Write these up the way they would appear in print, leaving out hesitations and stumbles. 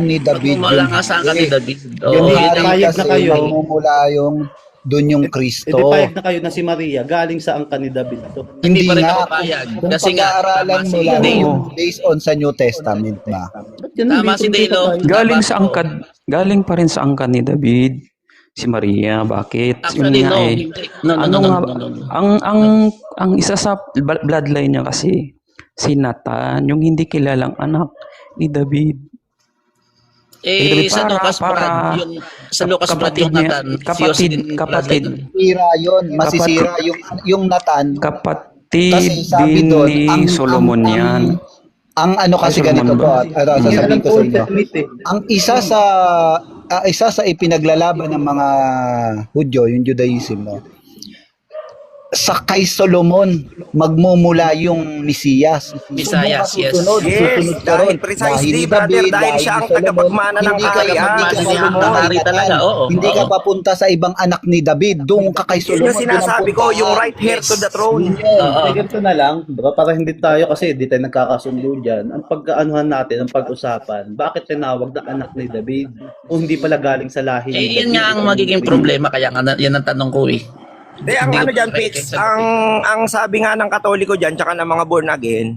ni David Magmumula yung nga sa angkan ni David. yung Oo, hari payag na kasi kayo. magmumula yung doon yung Kristo. Hindi payag na kayo na si Maria galing sa angkan ni David to. Hindi pa rin nga. ako payag. Kung Kasi nga, pag-aaralan tama mo si lang Dale. yung based on sa New Testament ba? Ba't yan, Tama si bitong-bita Dale, oh. tayo? Galing Tama sa po. angkan, galing pa rin sa angkan ni David si Maria. Bakit? Actually, Yun nga no. eh. No, Ano no. nga, ang isa sa bloodline niya kasi si Nathan, yung hindi kilalang anak ni David. Eh, sa Para- Lucas para- Brad, yung sa Lucas Brad yung niya- Nathan, kapatid, Sira yun. Masisira yung Nathan. kapatid Kasi sabi din doon, ni Solomon yan. Ang ano kasi Ay, ganito Solomon po, ba? Hindi sasabihin alam ko ko sa Old inyo. Testament eh. Ang isa sa ipinaglalaban ng mga Hudyo, yung Judaism, no? Sa kay Solomon magmumula yung Mesiyas. Mesiyas, yes. Susunod Dahil precisely, brother, dahil siya ang tagapagmana ng kaharian. Hindi ka papunta sa ibang anak ni David, doon ka kay Yun Solomon. yung sinasabi ko, yung right heir to the throne. Hindi, ganito na lang, bro, para hindi tayo kasi hindi tayo nagkakasundo dyan. Ang pagkaanuhan natin, ang pag-usapan, bakit tinawag na anak ni David? Kung hindi pala galing sa lahi ni Eh, yun David. nga ang magiging problema, kaya nga, yan ang tanong ko eh. Hindi, ang Hindi ano ko dyan, pa- Pitch, ang sabi nga ng Katoliko dyan, tsaka ng mga born again,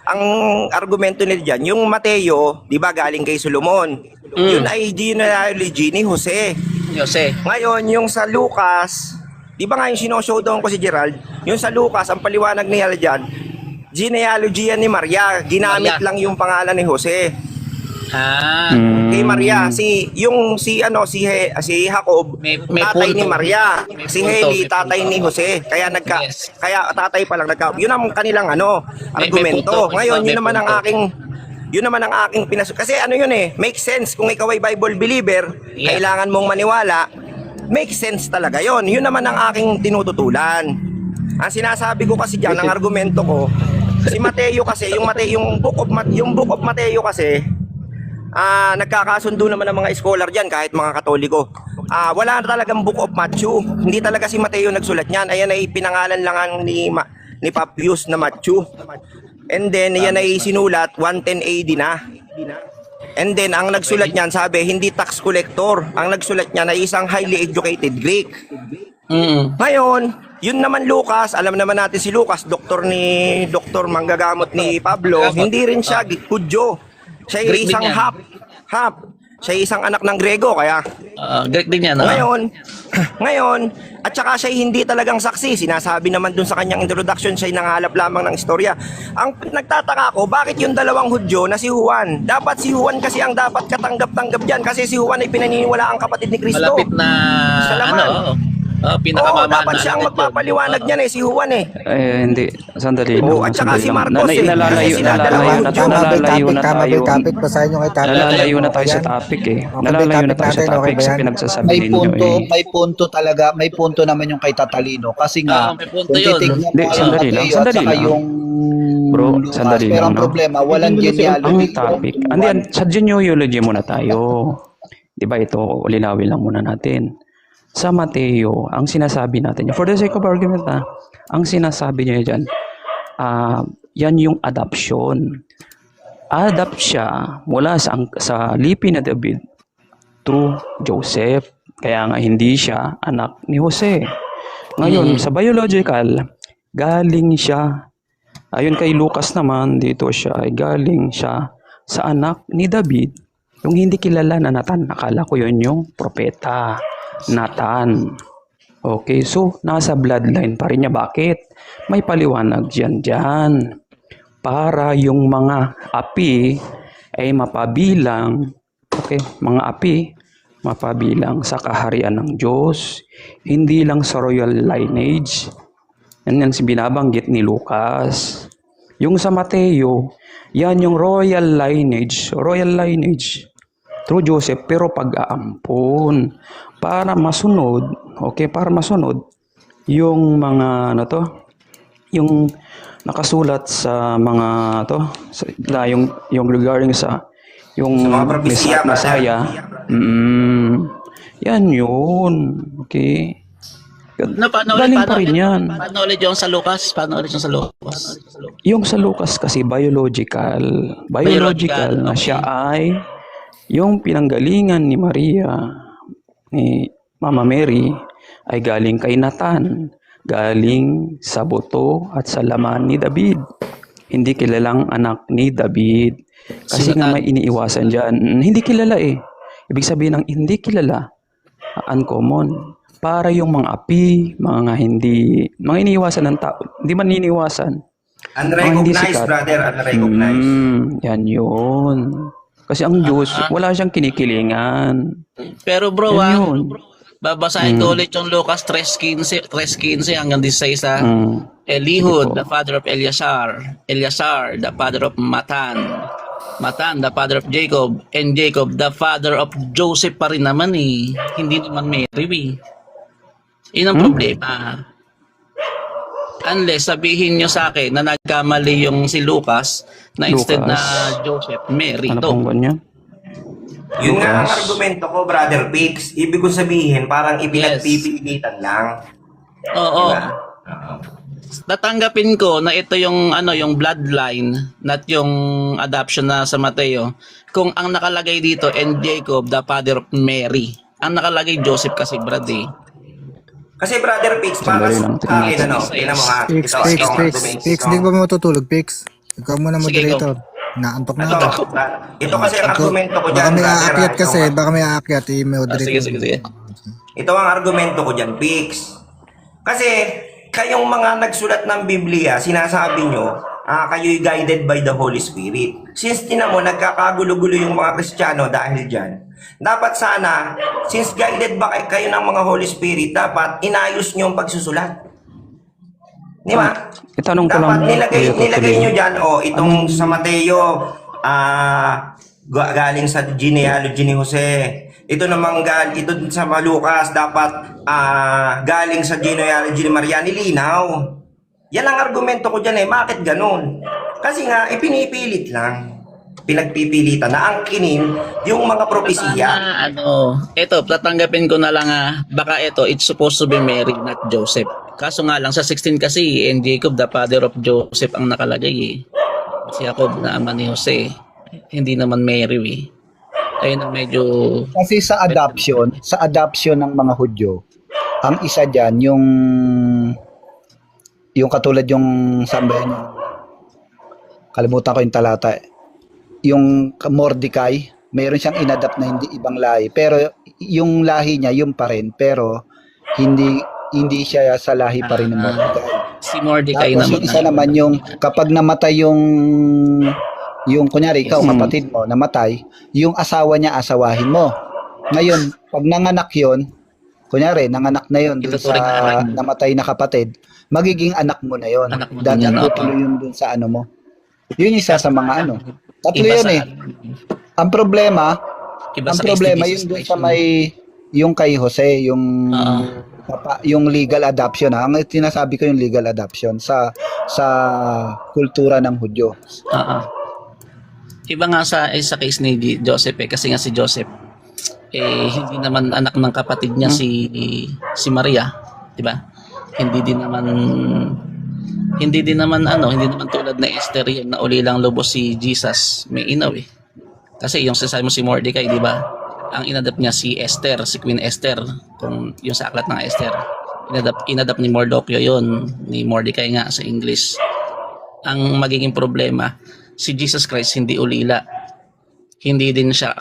ang argumento nila dyan, yung Mateo, di ba, galing kay Solomon. Yun ay genealogy ni Jose. Jose. Ngayon, yung sa Lucas, di ba nga yung sinoshow-down ko si Gerald, yung sa Lucas, ang paliwanag nila dyan, genealogy yan ni Maria, ginamit Maria. lang yung pangalan ni Jose. Kay Maria, si Jacob, May tatay punto. ni Maria, May si punto, Heli, may tatay punto. ni Jose. Kaya Yes. kaya tatay pa lang yun ang kanilang May argumento. punto. Ngayon, May yun naman ang punto. aking kasi ano yun eh, make sense kung ikaw ay Bible believer, Yeah. kailangan mong maniwala, make sense talaga yun. Yun naman ang aking tinututulan. Ang sinasabi ko kasi diyan, ang argumento ko, si Mateo kasi, yung book of Mateo kasi, nagkakasundo naman ng mga scholar diyan kahit mga Katoliko. Wala na talagang Book of Matthew. Hindi talaga si Mateo nagsulat niyan. Ayan ay pinangalan lang ni Papius na Matthew. And then yan ay sinulat 110 AD na. And then ang nagsulat niyan, sabi, hindi tax collector. Ang nagsulat niyan ay isang highly educated Greek. Ngayon, yun naman Lucas, alam naman natin si Lucas, doktor manggagamot ni Pablo, hindi rin siya Hudyo. Siya ay Greek din isang yan. half. Siya ay isang anak ng Grego, kaya Greek din yan. ngayon, at saka siya ay hindi talagang saksi. Sinasabi naman dun sa kanyang introduction, siya ay nangalap lamang ng istorya. Ang nagtataka ko, bakit yung dalawang Hudyo na si Juan? Dapat si Juan kasi ang dapat katanggap-tanggap dyan kasi si Juan ay pinaniniwala ang kapatid ni Kristo. Malapit na, Sa laman. pinakamamahal dapat na siya ang anak yun. magpapaliwanag niyan si Juan eh. Hindi. Sandali Oo, lang. at saka sandali si lang. Marcos eh. Nalalayo Kasi sila dalawa na Hudyo. nalalayo na tayo. Basahin nyo kay Topic. Nalalayo na tayo sa topic eh. Nalalayo na tayo sa topic sa pinagsasabi ninyo eh. May punto talaga, may punto naman yung kay Tatalino kasi nga May punto kung yun. titignan Hindi, mo yung sandali lang, Mateo at sandali saka lang. yung Bro, Lucas, sandali pero lang, ang no? problema, walang Ang genealogy. topic. Andiyan, sa genealogy muna tayo. Di ba ito, linawin lang muna natin. Sa Mateo, ang sinasabi natin, for the sake of argument ang sinasabi niya dyan, yan yung adoption. Adapt siya mula sa lipi na David through Joseph. Kaya nga hindi siya anak ni Jose. Ngayon, sa biological, galing siya, ayon kay Lucas naman, dito siya, galing siya sa anak ni David, yung hindi kilala na Nathan. Akala ko yun yung propeta. Nathan. Okay, so nasa bloodline pa rin niya. Bakit? May paliwanag dyan. Para yung mga api ay mapabilang, okay, mga api mapabilang sa kaharian ng Diyos, hindi lang sa royal lineage. Yan binabanggit ni Lucas. Yung sa Mateo, yan yung royal lineage through Joseph, pero pag-aampon para masunod, okay, para masunod yung mga yung nakasulat sa mga yung regarding sa yung mga propesya, Messiah. Yan yun, okay. Paano Galing pa rin yan. Paano ulit yung sa Lucas? Yung sa Lucas kasi biological na okay. siya ay yung pinanggalingan ni Maria, ni Mama Mary, ay galing kay Nathan, galing sa buto at sa laman ni David. Hindi kilalang anak ni David. Kasi Si nga Nathan. may iniiwasan dyan. Hindi kilala eh. Ibig sabihin ng hindi kilala, uncommon. Para yung mga api, mga iniiwasan ng tao. Hindi man iniiwasan. Hindi Unrecognized, sikat. brother. Unrecognized. Yan yun. Kasi ang Diyos, wala siyang kinikilingan. Pero bro, Yan yun. babasahin ko ulit yung Lucas 3:15 hanggang 16 ha. Elihud, the father of Eleazar. Eleazar, the father of Matan. Matan, the father of Jacob. And Jacob, the father of Joseph pa rin naman eh. Hindi naman Mary eh. Yun ang problema. Unless sabihin nyo sa akin na nagkamali yung si Lucas na instead na Joseph, Mary Ano to. pong ganyan? Yun nga ang argumento ko, Brother Pix. Ibig ko sabihin, parang ipinagpipilitan lang. Oo. Diba? Tatanggapin ko na ito yung yung bloodline, not yung adoption na sa Mateo. Kung ang nakalagay dito and Jacob, the father of Mary. Ang nakalagay Joseph kasi brad eh. Kasi Brother Pix, para Sandali sa lang, akin, tingnan mo nga. Pix, Ito, Pix, ito ang Pix. argumento Pix, ko. di ba matutulog, Pix? Ikaw muna Sige, moderator. Naantok na Ito, ako. ito kasi ang argumento ko Baka dyan, may brother. aakyat ah. kasi, Ito- baka may aakyat, i-moderate. Sige. Ito ang argumento ko dyan, Pix. Kasi, kayong mga nagsulat ng Biblia, sinasabi nyo, kayo'y guided by the Holy Spirit. Since tinan mo, nagkakagulo-gulo yung mga Kristiyano dahil dyan, dapat sana, since guided ba kayo ng mga Holy Spirit, dapat inayos nyo ang pagsusulat. Di ba? Itanong ko lang. Dapat nilagay tuloy. nyo dyan, itong sa Mateo, galing sa genealogy ni Jose. Ito namang ito sa Lucas, dapat galing sa genealogy ni Maria. Nilinaw. Yan ang argumento ko dyan bakit ganun? Kasi nga, ipinipilit lang. Pinagpipilitan na angkinin yung mga propesiya. Ito, tatanggapin ko na lang baka ito, it's supposed to be Mary, not Joseph. Kaso nga lang, sa 16 kasi, and Jacob, the father of Joseph, ang nakalagay eh. Si Jacob na ama ni Jose. Hindi naman Mary eh. Ayun ang medyo... Kasi sa adoption ng mga Hudyo, ang isa diyan yung katulad yung sabihin yung kalimutan ko yung talata. Yung Mordecai, mayroon siyang inadapt na hindi ibang lahi, pero yung lahi niya yung pa rin, pero hindi siya sa lahi pa rin ng Mordecai. Si Mordecai Tapos naman. yung isa naman yung kapag namatay yung kunyari ikaw kapatid mo namatay, yung asawa niya asawahin mo. Ngayon, pag nanganak yon, kunyari nanganak na yon dun Ituturing na sa anak. namatay na kapatid, magiging anak mo na yon. Anak mo Dahil din yun, natutuloy yun dun sa ano mo. Yun isa sa mga ano. Tatlo Iba yun sa- eh. Ang problema, Iba ang sa problema STD yun dun sa situation. may yung kay Jose, yung Oo. yung legal adoption Ang sinasabi ko yung legal adoption sa kultura ng Hudyo. Iba nga sa case ni Joseph kasi nga si Joseph hindi naman anak ng kapatid niya si Maria, 'di ba? Hindi din naman tulad na Esther yan, na uli lang lubos si Jesus, may inaw eh. Kasi yung sasabi mo si Mordecai, 'di ba? Ang inadapt niya si Esther, si Queen Esther, kung yung sa aklat ng Esther. Inadapt ni Mordocchio yun, ni Mordecai nga sa English. Ang magiging problema, si Jesus Christ hindi ulila. Hindi din siya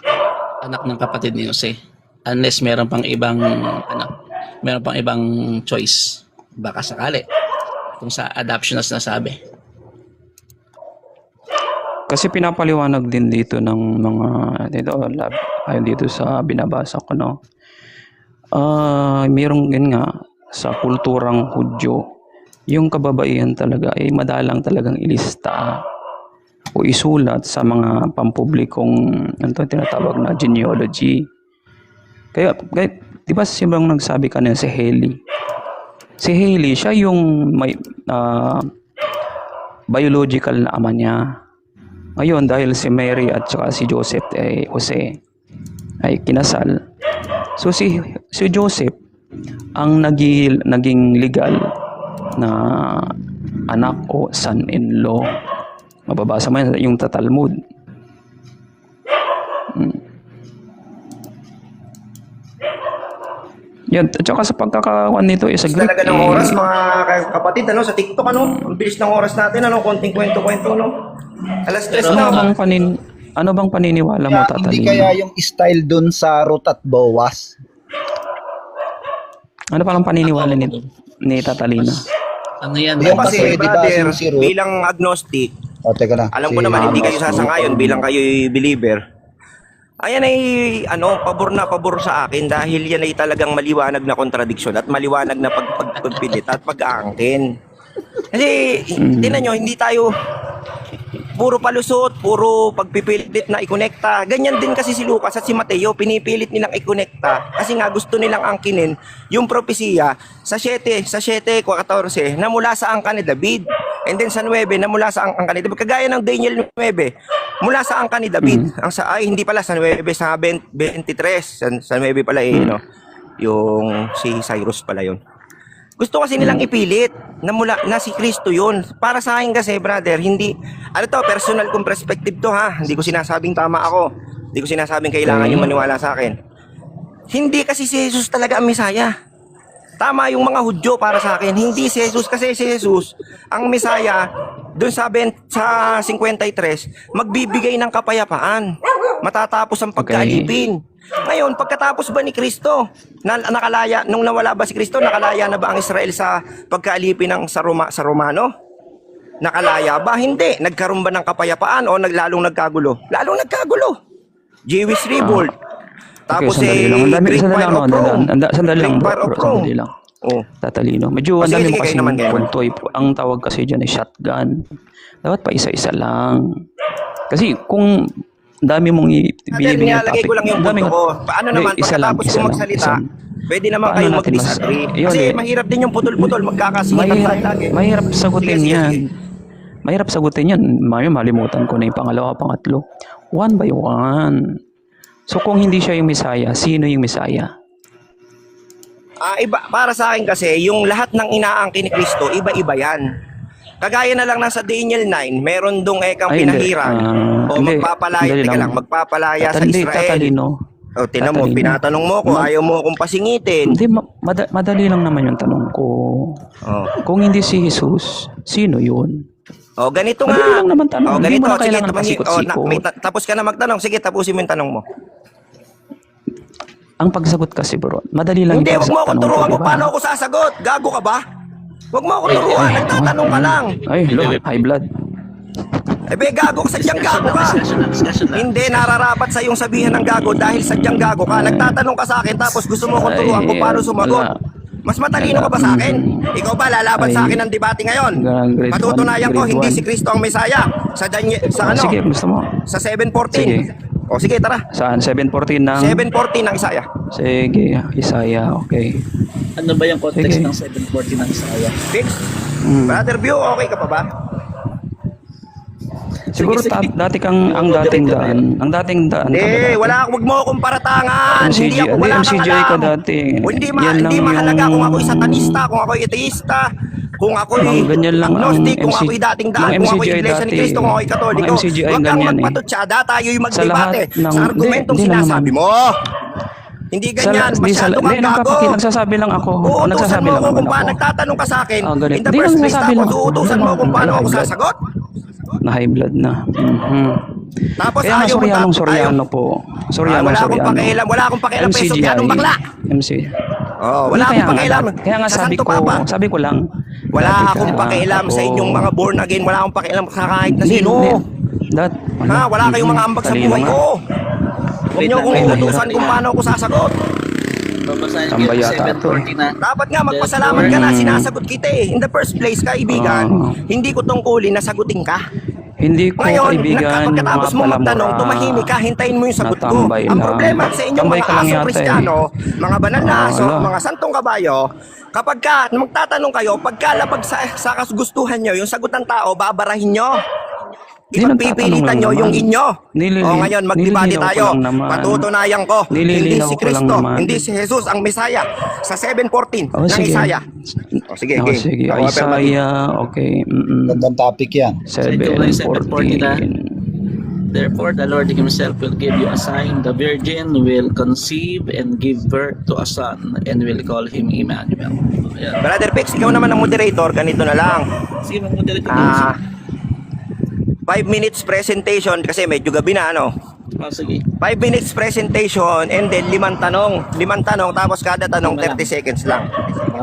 anak ng kapatid ni Jose. Unless meron pang ibang choice. Baka sakali. Kung sa adoption na sinasabi. Kasi pinapaliwanag din dito ng mga ayon dito sa binabasa ko, no. Mayroong yun nga sa kulturang Hudyo, yung kababaihan talaga ay madalang talagang ilista o isulat sa mga pampublikong tinatawag na genealogy. Kaya di ba sibang nagsabi kanina si Haley? Si Haley, siya yung may biological na ama niya. Ngayon, dahil si Mary at saka si Joseph Jose ay kinasal. So si Joseph ang naging legal na anak o son-in-law. Mababasa mo yan yung Talmud. Yan, at saka sa pagkakakuan nito is a Greek. Talaga ng oras, mga kapatid, ano, sa TikTok, ano, ang bilis ng oras natin, ano, konting kwento-kwento, no. Alas 3 na. Ano bang paniniwala mo, Kaya, hindi Tatalino? kaya yung style dun sa Ruth at Boaz. Ano palang paniniwala ni Tatalino? Ano yan? Yung Kasi, kasi, di ba, brother, si Ruth, bilang agnostic, o teka na. alam Si ko naman hindi kayo Amos, sasangayon bilang kayo'y believer. Ayan ay ano, pabor na pabor sa akin dahil yan ay talagang maliwanag na kontradiksyon at maliwanag na pagpilit at pag-aangkin. Kasi tingnan nyo, hindi tayo puro palusot, puro pagpipilit na ikonekta. Ganyan din kasi si Lucas at si Mateo, pinipilit nilang ikonekta kasi nga gusto nilang angkinin yung propesiya sa 7:14 na mula sa angka ni David. And then sa 9 na mula sa angka ni David. Kagaya ng Daniel 9, mula sa angka ni David. Hindi pala sa 9, sa 23. Sa 9 pala no? Yung si Cyrus pala yun. Gusto kasi nilang ipilit na si Kristo yun. Para sa akin kasi, brother, hindi, ano to, personal kong perspective to ha. Hindi ko sinasabing tama ako. Hindi ko sinasabing kailangan yung maniwala sa akin. Hindi kasi si Jesus talaga ang Misaya. Tama yung mga Hudyo para sa akin. Hindi si Jesus kasi si Jesus, ang Misaya, doon sa 53, magbibigay ng kapayapaan. Matatapos ang pagkaalipin. Ngayon, pagkatapos ba ni Kristo, nakalaya, nung nawala ba si Kristo, nakalaya na ba ang Israel sa pagkaalipin ng sa Romano? Nakalaya ba? Hindi. Nagkaroon ba ng kapayapaan o lalong nagkagulo? Lalong nagkagulo. Jewish revolt. Tapos Greek Fire of Rome. Sandali lang, Greek Fire of Rome. sandali lang. Oh. Tatalino. Medyo ang Sige, dami sige, mo kasi kayo naman, kayo naman. puntoy. Ang tawag kasi dyan ay shotgun. Dapat pa isa-isa lang. Kasi kung dami mong ibibigay na Nilalagay topic, ko lang yung punto ko. Paano naman, pagkatapos ko magsalita, pwede naman kayo mag-disagree. Kasi mahirap din yung putol-putol, magkakasingitan tayo lagi. Mahirap sagutin Sige, sige, yan. sige. Mahirap sagutin yan. Malimutan ko na yung pangalawa, pangatlo. One by one. So kung hindi siya yung Misaya, sino yung Misaya? Iba, para sa akin kasi, yung lahat ng inaangkin ni Kristo, iba-iba yan. Kagaya na lang nasa Daniel 9, meron dong ekang Ay, hindi. pinahiran. O Hindi. magpapalaya, Sandali teka lang. lang, magpapalaya sa Hindi, Israel. Tatalino. O, tinan mo, Tatalino. pinatanong mo ko, ayaw mo akong pasingitin. Hindi, madali lang naman yung tanong ko. Oh. Kung hindi si Jesus, sino yun? O, ganito Madali nga. lang naman tanong. O, Hindi ganito. mo na Sige, kailangan pasikot-sikot. tapos ka na magtanong. Sige, tapusin mo yung tanong mo. Ang pagsagot kasi bro, madali lang Hindi, yung wag mo ako tanong ko, turuan kung diba? paano ako sasagot. Gago ka ba? Wag mo ako turuan. Nagtatanong ka lang. Ay, high blood. Be, gago ka, sadyang gago ka. Discussion na. Hindi, nararapat sa iyong sabihan ng gago dahil sadyang gago ka. Nagtatanong ka sa akin tapos gusto mo akong turuan kung paano sumagot. wala. Mas matalino ka ba sa akin? Ikaw ba lalaban sa akin ng debate ngayon? Grade Patutunayan one, ko hindi grade si Kristo ang Mesaya. Sa ano? Sige, gusto mo. Sa 7:14. Sige. O sige, tara. Saan? 7:14 ng... 7:14 ng Isaya. Sige, Isaiah, okay. Ano ba yung context Sige. ng 740 ng Isaiah? Fix? Mm. Brother View, okay ka pa ba? Siguro dati kang ang dating daan. Ang dating daan ka ba Hindi, dati? wag mo akong paratangan. MCG, Hindi ako wala kang MCGI ka alam. dati. O, hindi Yan lang hindi mahalaga yung- kung ako'y satanista, kung ako'y ateista, kung ako'y Mga ganyan lang ang agnostic, kung MC ako'y dating daan, mga kung ako'y MCGI iglesia ni dati. Cristo, kung ako'y katoliko. Mga MCGI Huwag kang ganyan eh. magpatutsada, tayo'y Sa lahat magdebate ng- sa argumentong hindi lang sinasabi naman. mo. Hindi ganyan, masyado kang gago. nagsasabi lang ako. Oo, utusan Nagsasabi mo lang ako naman kung paano ako. nagtatanong ka sa akin. Ganito. In the Hindi first lang place, nagsasabi lang tapos ako. uutusan mo kung paano ako sasagot. Na high blood na. Mhm. Tapos Kaya nga ayaw mo Soriano po. Soriano, wala akong Soriano. pakialam, wala akong pakialam pa MCGI. Sorianong bakla. MC. Oh, wala Kaya akong nga, pakialam. Kaya nga Sa sabi Santo ko, Papa. sabi ko lang. Wala dati akong ka, pakialam sa ako. inyong mga born again. Wala akong pakialam sa kahit na Hindi, sino. hindi. Ha, wala kayong mga ambag sa Talino buhay nga. ko. Huwag niyo akong Wait lang, utusan kung paano ako sasagot. Babasahin ko Tambay yung yata to. 740 na. Dapat nga magpasalamat ka na, sinasagot kita eh. In the first place, kaibigan, hindi ko tungkulin na sagutin ka. Hindi ko Ngayon, kaibigan pagkatapos mo magtanong, tumahimik ka, hintayin mo yung sagot ko. Natambay Ang lang. problema sa inyong Tambay mga ka lang asong yata eh. Kristiyano, mga banal na aso, Wala. mga santong kabayo, kapag ka magtatanong kayo, pagkalapag sa kagustuhan nyo, yung sagot ng tao, babarahin nyo. Ipagpipilitan nyo yung inyo. O ngayon, magdebate nililinaw ko tayo. lang naman. Patutunayan ko, hindi Nililinaw si ko lang Kristo, naman. hindi si Jesus ang Mesaya. Sa 7:14 Oh, ng sige. Isaiah. O sige, Oh, game. sige. Ako, affirmative. Isaiah, okay. Gandang topic yan. 7:14. Therefore, the Lord himself will give you a sign. The virgin will conceive and give birth to a son and will call him Emmanuel. Ayan. Brother Pix, ikaw naman ang moderator, ganito na lang. Sige, mag-moderate ko. 5 minutes presentation kasi medyo gabi na ano. Sige. 5 minutes presentation and then 5 tanong. 5 tanong tapos kada tanong 30 seconds lang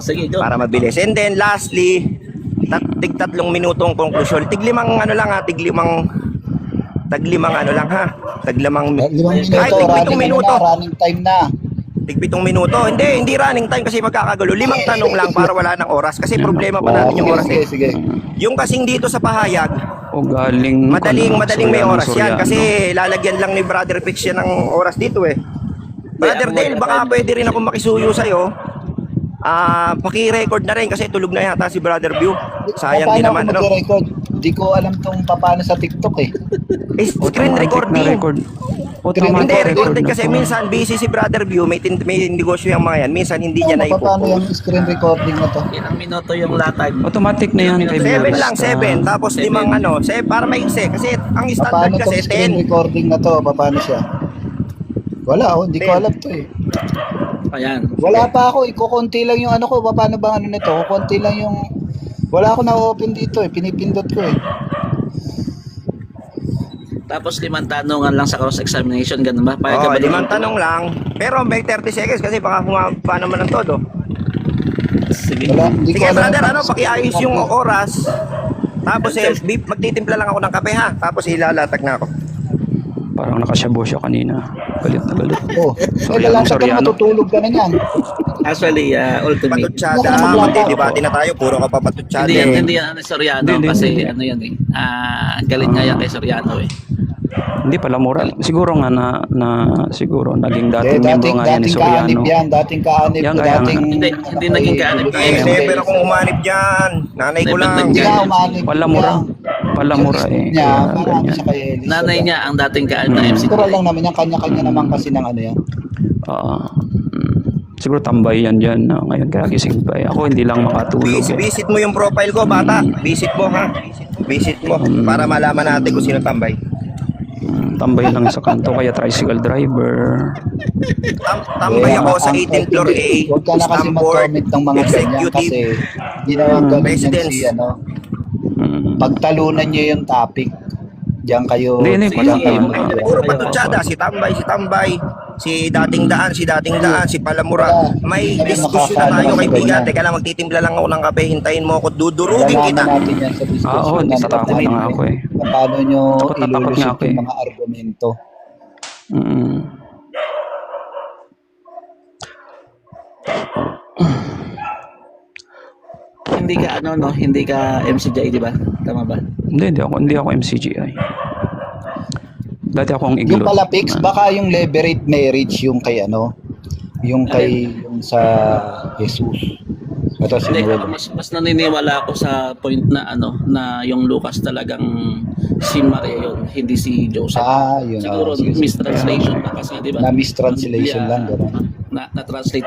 Sige, go. para mabilis. And then lastly, tig 3 minutong conclusion. Tiglimang ano lang ha, tiglimang ano lang ha. Taglimang 5 minuto, Ay, tig 7 minuto. running time na. Tig 7 minuto. Hindi running time kasi magkakagulo. 5 tanong lang para wala ng oras kasi problema pa natin yung oras eh. Sige. Yung kasing dito sa pahayag, O galing madaling may Soriano, oras yan Soriano. kasi lalagyan lang ni Brother Pix yan ng oras dito eh. Brother Dale, baka pwede rin ako makisuyo sa'yo. Paki-record na rin kasi tulog na yata si Brother View. Sayang din naman, Paano ano? ako mag-record? Di ko alam tong paano sa TikTok eh. Screen Automatic recording. na record. Hindi, Automatic recorded record kasi na to. minsan busy si Brother View, may negosyo yung mga yan. Minsan hindi niya na Paano yung ipopost. screen recording na to? Ilang minuto yung latag? Automatic na yan kay 7 Basta. lang, 7. Tapos 5 ano, para maiksi. Kasi ang standard Paano tong kasi screen 10. recording na to? Paano siya? Wala, hindi ko alam to eh. Ayan. Wala pa ako, kukunti lang yung ano ko. Paano bang ano nito? Kukunti lang yung... Wala ako na-open dito eh. Pinipindot ko eh. Tapos 5 tanongan lang sa cross-examination, ganun ba? Oo, Ka ba 5 tanong lang. Pero may 30 seconds kasi baka humaba naman ng todo. Sige. Wala, hindi ko Sige alam. brother, pakiayos yung oras. Tapos magtitimpla lang ako ng kape ha. Tapos ilalatag na ako. Parang nakasyabo siya kanina. Galit na galit. Oh, Soriano, lang Soriano. matutulog ka na niyan. Actually, ultimate. Patutsada, magdidebate na tayo. Puro ka pa patutsada. Hindi yan ano, Soriano Hindi, kasi hindi. ano yan eh. Galit nga yan kay Soriano eh. Hindi pala mura. Siguro nga siguro naging dating membro nga yan ni Dating Soriano. kaanib yan. Dating kaanib. Yan, kaya nga. Hindi naging kaanib. Never akong umanip dyan. Nanay ko lang. Hindi nga umanib. Palamura. Palamura eh. Niya, Kaya marami ganyan. siya kay Elise. Nanay niya ang dating kaanib na MC. Natural lang naman yan. Kanya-kanya naman kasi ng ano yan. Siguro tambay yan dyan. Ngayon kaya gising pa eh. Ako hindi lang makatulog eh. Visit mo yung profile ko, bata. Visit mo ha. Visit mo. Para malaman natin kung sino tambay. Tambay lang sa kanto kaya tricycle driver. Tambay ako sa 18th floor A. Huwag ka na kasi Stanford mag-comment ng mga ganyan kasi hindi naman ganun yan Residence. si ano. Pagtalunan nyo yung topic. Diyan kayo. Hindi, diyan kayo. Puro patutsada. Si Tambay. Si dating daan, si Palamura. May diskusyon na tayo kaibigan. Teka lang, magtitimpla lang ako ng kape. Hintayin mo ako. Dudurugin Nalaman kita. natin yan sa discussion. Oo, natatakot na nga ako eh. Paano nyo Takot na takot nga ilulusot ako eh. yung mga argumento. Hindi ka hindi ka MCJ, di ba? Tama ba? Hindi ako MCGI. Dati akong Yung iglot. pala Pix, baka yung levirate marriage yung kay ano, yung sa Jesus. Ito si Hindi, Noel. mas naniniwala ako sa point na na yung Lucas talagang si Maria yun, hindi si Joseph. Yun. Siguro Sige. mistranslation lang kasi, di ba? Na mistranslation lang, gano'n. Na-translate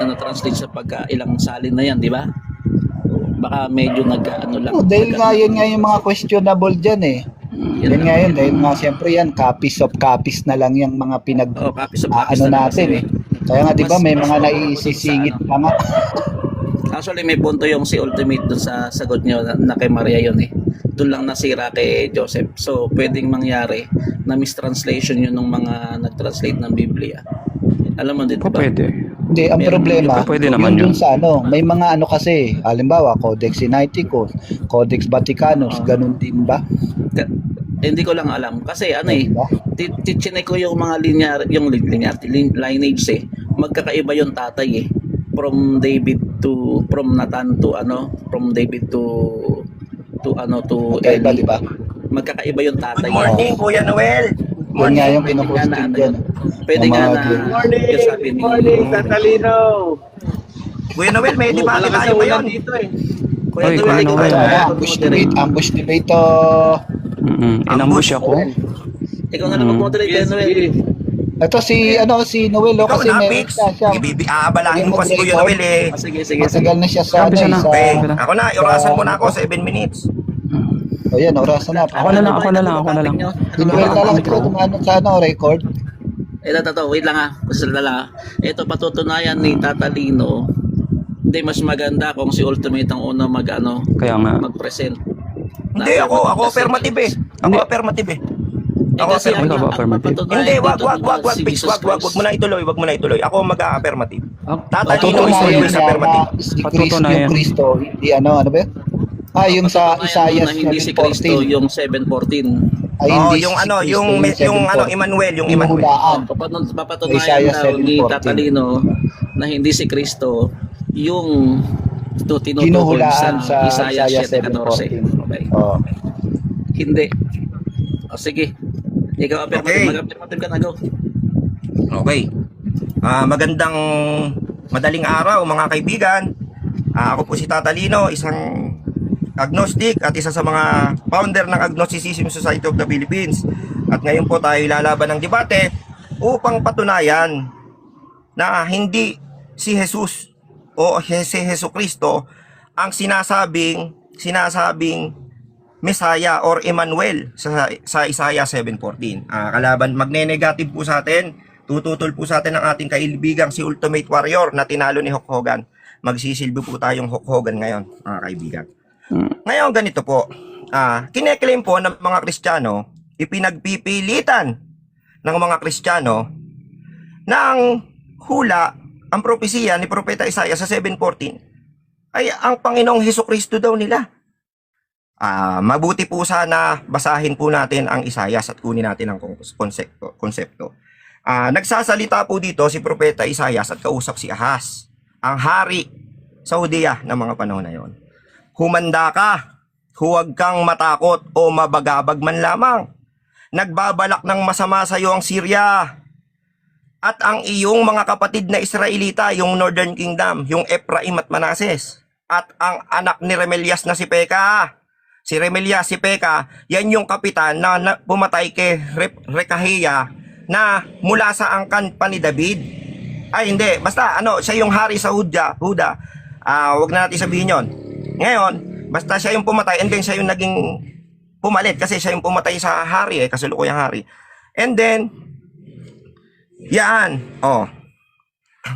sa pagka ilang salin na yan, di ba? Baka medyo lang. Dahil nga yun nga yung mga questionable dyan eh. Yan nga yun, dahil nga siyempre yan, copies of copies na lang yung mga copies of copies na lang natin kasi. eh. Kaya nga di ba may mga naiisisingit pa nga. Actually, may punto yung si Ultimate dun sa sagot nyo na kay Maria yun eh. Doon lang nasira kay Joseph. So, pwedeng mangyari na mistranslation yun ng mga nag-translate ng Biblia. Alam mo din, di ba? Pwede. Hindi, ang Meron problema, pwede naman yung yun. sa ano, may mga ano kasi, halimbawa, Codex Sinaiticus, Codex Vaticanus, ganun din ba? Hindi ko lang alam. Kasi Diba? tichinek ko yung mga lineage eh. Magkakaiba yung tatay eh. From Nathan to Magkaiba, Eli. di ba? Magkakaiba yung tatay. Good morning, Kuya Noel. Yun nga yung pinuposting dyan. Pwede Ng nga mga na view. yung sabi ni Kuya Noel, may debate tayo ngayon. Kuya Oy, Noel, Kuya ikaw Noel. tayo. Ambush debate to Inambush ako. Ikaw na lang mag-moderate, Noel. Ito si Noel, Ikaw kasi na, meron Pix. siya. Aabalahin mo pa si Kuya Noel eh. Sige. Matagal na siya sa, Sabi siya na. Okay, ako na, orasan mo na ako 7 minutes. O yan, orasan na. Ako na lang. Si Noel na lang ito, tumanong sa record. Ito, wait lang Pasal na lang Ito patutunayan ni Tatalino. Hindi, mas maganda kung si Ultimate ang una Kaya nga. mag-present. Hindi, ako affirmative eh. Ako affirmative eh. Ako Kasi affirmative. Ikaw ba affirmative? Hindi, wag, Pix, wag mo na ituloy. Ako mag-affirmative. Ah, Tatalino is Patutunayan always niya affirmative. na si Patutunayan. yung Kristo, hindi ano ba yun? Yung sa Isaiah na hindi si Kristo 7:14. yung 7:14. Ay, Oh, hindi yung si Kristo yung 7:14. Emmanuel, yung Hinuhulaan. Papatunayan Isaiah daw ni 7:14. Tatalino na hindi si Kristo yung tinutukoy Hinuhulaan sa sa Isaiah Isaiah 7:14. Okay. Oh. Hindi. Sige. Ikaw affirmative, Okay. mag-affirmative ka na, go. Okay. Magandang madaling araw mga kaibigan. Ako po si Tatalino, isang agnostic at isa sa mga founder ng Agnosticism Society of the Philippines. At ngayon po tayo lalaban ng debate upang patunayan na hindi si Jesus o si Jesucristo ang sinasabing Messiah or Emmanuel sa Isaiah 7:14. Kalaban magne-negative po sa atin, tututol po sa atin ang ating kaibigang si Ultimate Warrior na tinalo ni Hulk Hogan. Magsisilbi po tayong Hulk Hogan ngayon, mga kaibigan. Ngayon ganito po, kineklaim po ng mga Kristiyano, ipinagpipilitan ng mga Kristiyano ng hula ang propesiya ni Propeta Isaiah sa 7:14 ay ang Panginoong Hesukristo daw nila. Mabuti po sana basahin po natin ang Isaiah at kunin natin ang konsepto. Nagsasalita po dito si Propeta Isaiah at kausap si Ahaz, ang hari sa Judea ng mga panahon na yon. Humanda ka, huwag kang matakot o mabagabag man lamang. Nagbabalak ng masama sa iyo ang Syria at ang iyong mga kapatid na Israelita, yung Northern Kingdom, yung Ephraim at Manases, at ang anak ni Remelias na si Peka. Si Remelias, si Peka, yan yung kapitan na pumatay kay Rekahiya na mula sa angkan pa ni David. Ay hindi, basta siya yung hari sa Huda. Wag na natin sabihin yon. Ngayon, basta siya yung pumatay and then siya yung naging pumalit kasi siya yung pumatay sa hari kasalukuyang hari. And then, yan.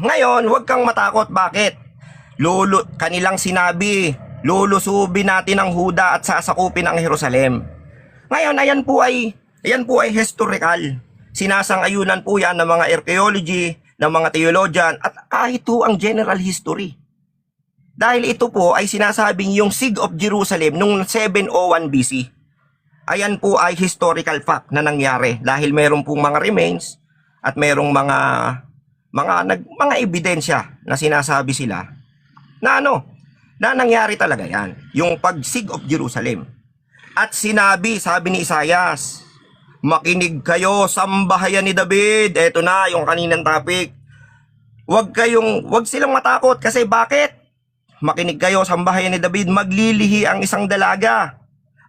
Ngayon, huwag kang matakot. Bakit? Kanilang sinabi, lulusubin natin ang Huda at sasakupin ang Jerusalem. Ngayon, ayan po ay historical. Sinasang-ayunan po yan ng mga archaeology, ng mga theologian, at kahit po ang general history. Dahil ito po ay sinasabing yung Siege of Jerusalem noong 701 BC. Ayan po ay historical fact na nangyari dahil meron pong mga remains at merong mga ebidensya na sinasabi sila na na nangyari talaga yan, yung pag-Siege of Jerusalem. At sabi ni Isaias, makinig kayo, sambahayan ni David. Eto na yung kaninang topic. Wag silang matakot kasi bakit? Makinig kayo, sambahayan ni David, maglilihi ang isang dalaga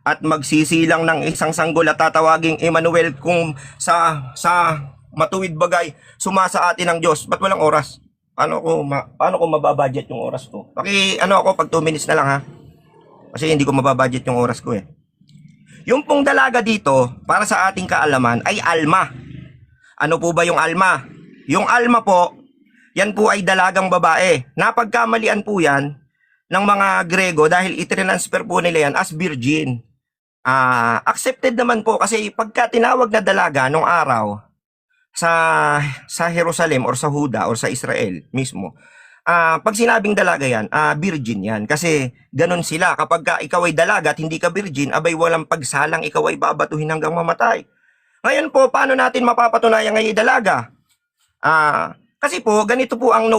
at magsisilang ng isang sanggol at tatawaging Emmanuel kung sa matuwid bagay sumasa atin ng Diyos. Ba't walang oras? Paano ko mababudget yung oras ko? Pag 2 minutes na lang ha. Kasi hindi ko mababudget yung oras ko eh. Yung pong dalaga dito, para sa ating kaalaman, ay alma. Ano po ba yung alma? Yung alma po, yan po ay dalagang babae. Napagkamalian po yan ng mga Grego dahil itinransfer po nila yan as virgin. Accepted naman po kasi pagka tinawag na dalaga nung araw sa Jerusalem or sa Huda or sa Israel mismo, pag sinabing dalaga yan, virgin yan. Kasi ganun sila. Kapag ikaw ay dalaga at hindi ka virgin, abay walang pagsalang ikaw ay babatuhin hanggang mamatay. Ngayon po, paano natin mapapatunayan ngayon dalaga? Kasi po, ganito po ang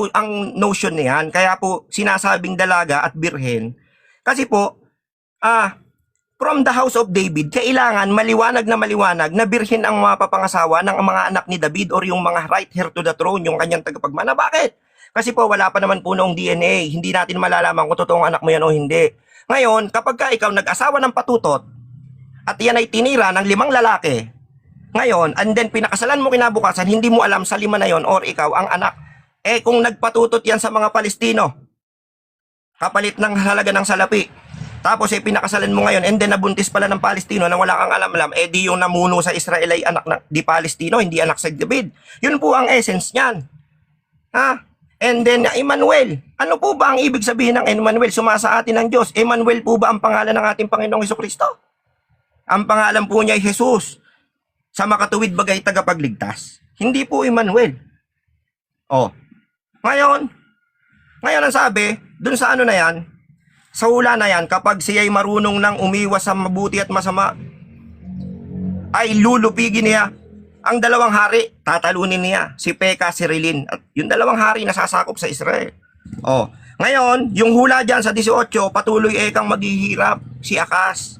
notion niyan. Kaya po, sinasabing dalaga at birhen. Kasi po, from the house of David, kailangan maliwanag na birhen ang mapapangasawa ng mga anak ni David or yung mga right heir to the throne, yung kanyang tagapagmana. Bakit? Kasi po, wala pa naman po noong DNA. Hindi natin malalaman kung totoong anak mo yan o hindi. Ngayon, kapag ikaw nag-asawa ng patutot, at yan ay tinira ng 5 lalaki. Ngayon, and then pinakasalan mo kinabukasan, hindi mo alam sa 5 na yon or ikaw ang anak. Eh kung nagpatutot yan sa mga Palestino, kapalit ng halaga ng salapi, tapos pinakasalan mo ngayon, and then nabuntis pala ng Palestino nang wala kang alam-alam, eh di yung namuno sa Israel ay anak di Palestino, hindi anak sa David. Yun po ang essence niyan. Ha? And then Emmanuel. Ano po ba ang ibig sabihin ng Emmanuel? Sumasa atin ng Diyos. Emmanuel po ba ang pangalan ng ating Panginoong Hesukristo? Ang pangalan po niya ay Jesus. Sa makatuwid bagay tagapagligtas. Hindi po Emmanuel. Oh. Ngayon ang sabi, dun sa ano na yan, sa hula na yan, kapag siya'y marunong nang umiwas sa mabuti at masama, ay lulupigin niya ang 2 hari, tatalunin niya, si Peka, si Rilin. At yung 2 hari nasasakop sa Israel. Oh. Ngayon, yung hula dyan sa 18, patuloy kang maghihirap, si Akas.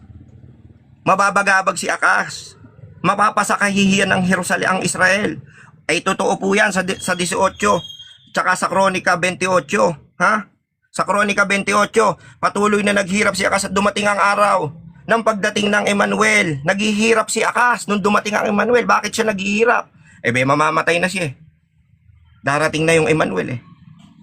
Mababagabag si Akas. Mapapasakahihiyan ng Jerusalem ang Israel. Ay totoo po yan sa 18, tsaka sa Kronika 28. Ha? Sa Kronika 28, patuloy na naghirap si Akas at dumating ang araw ng pagdating ng Emmanuel. Naghihirap si Akas nung dumating ang Emmanuel. Bakit siya naghihirap? Mamamatay na siya. Darating na yung Emmanuel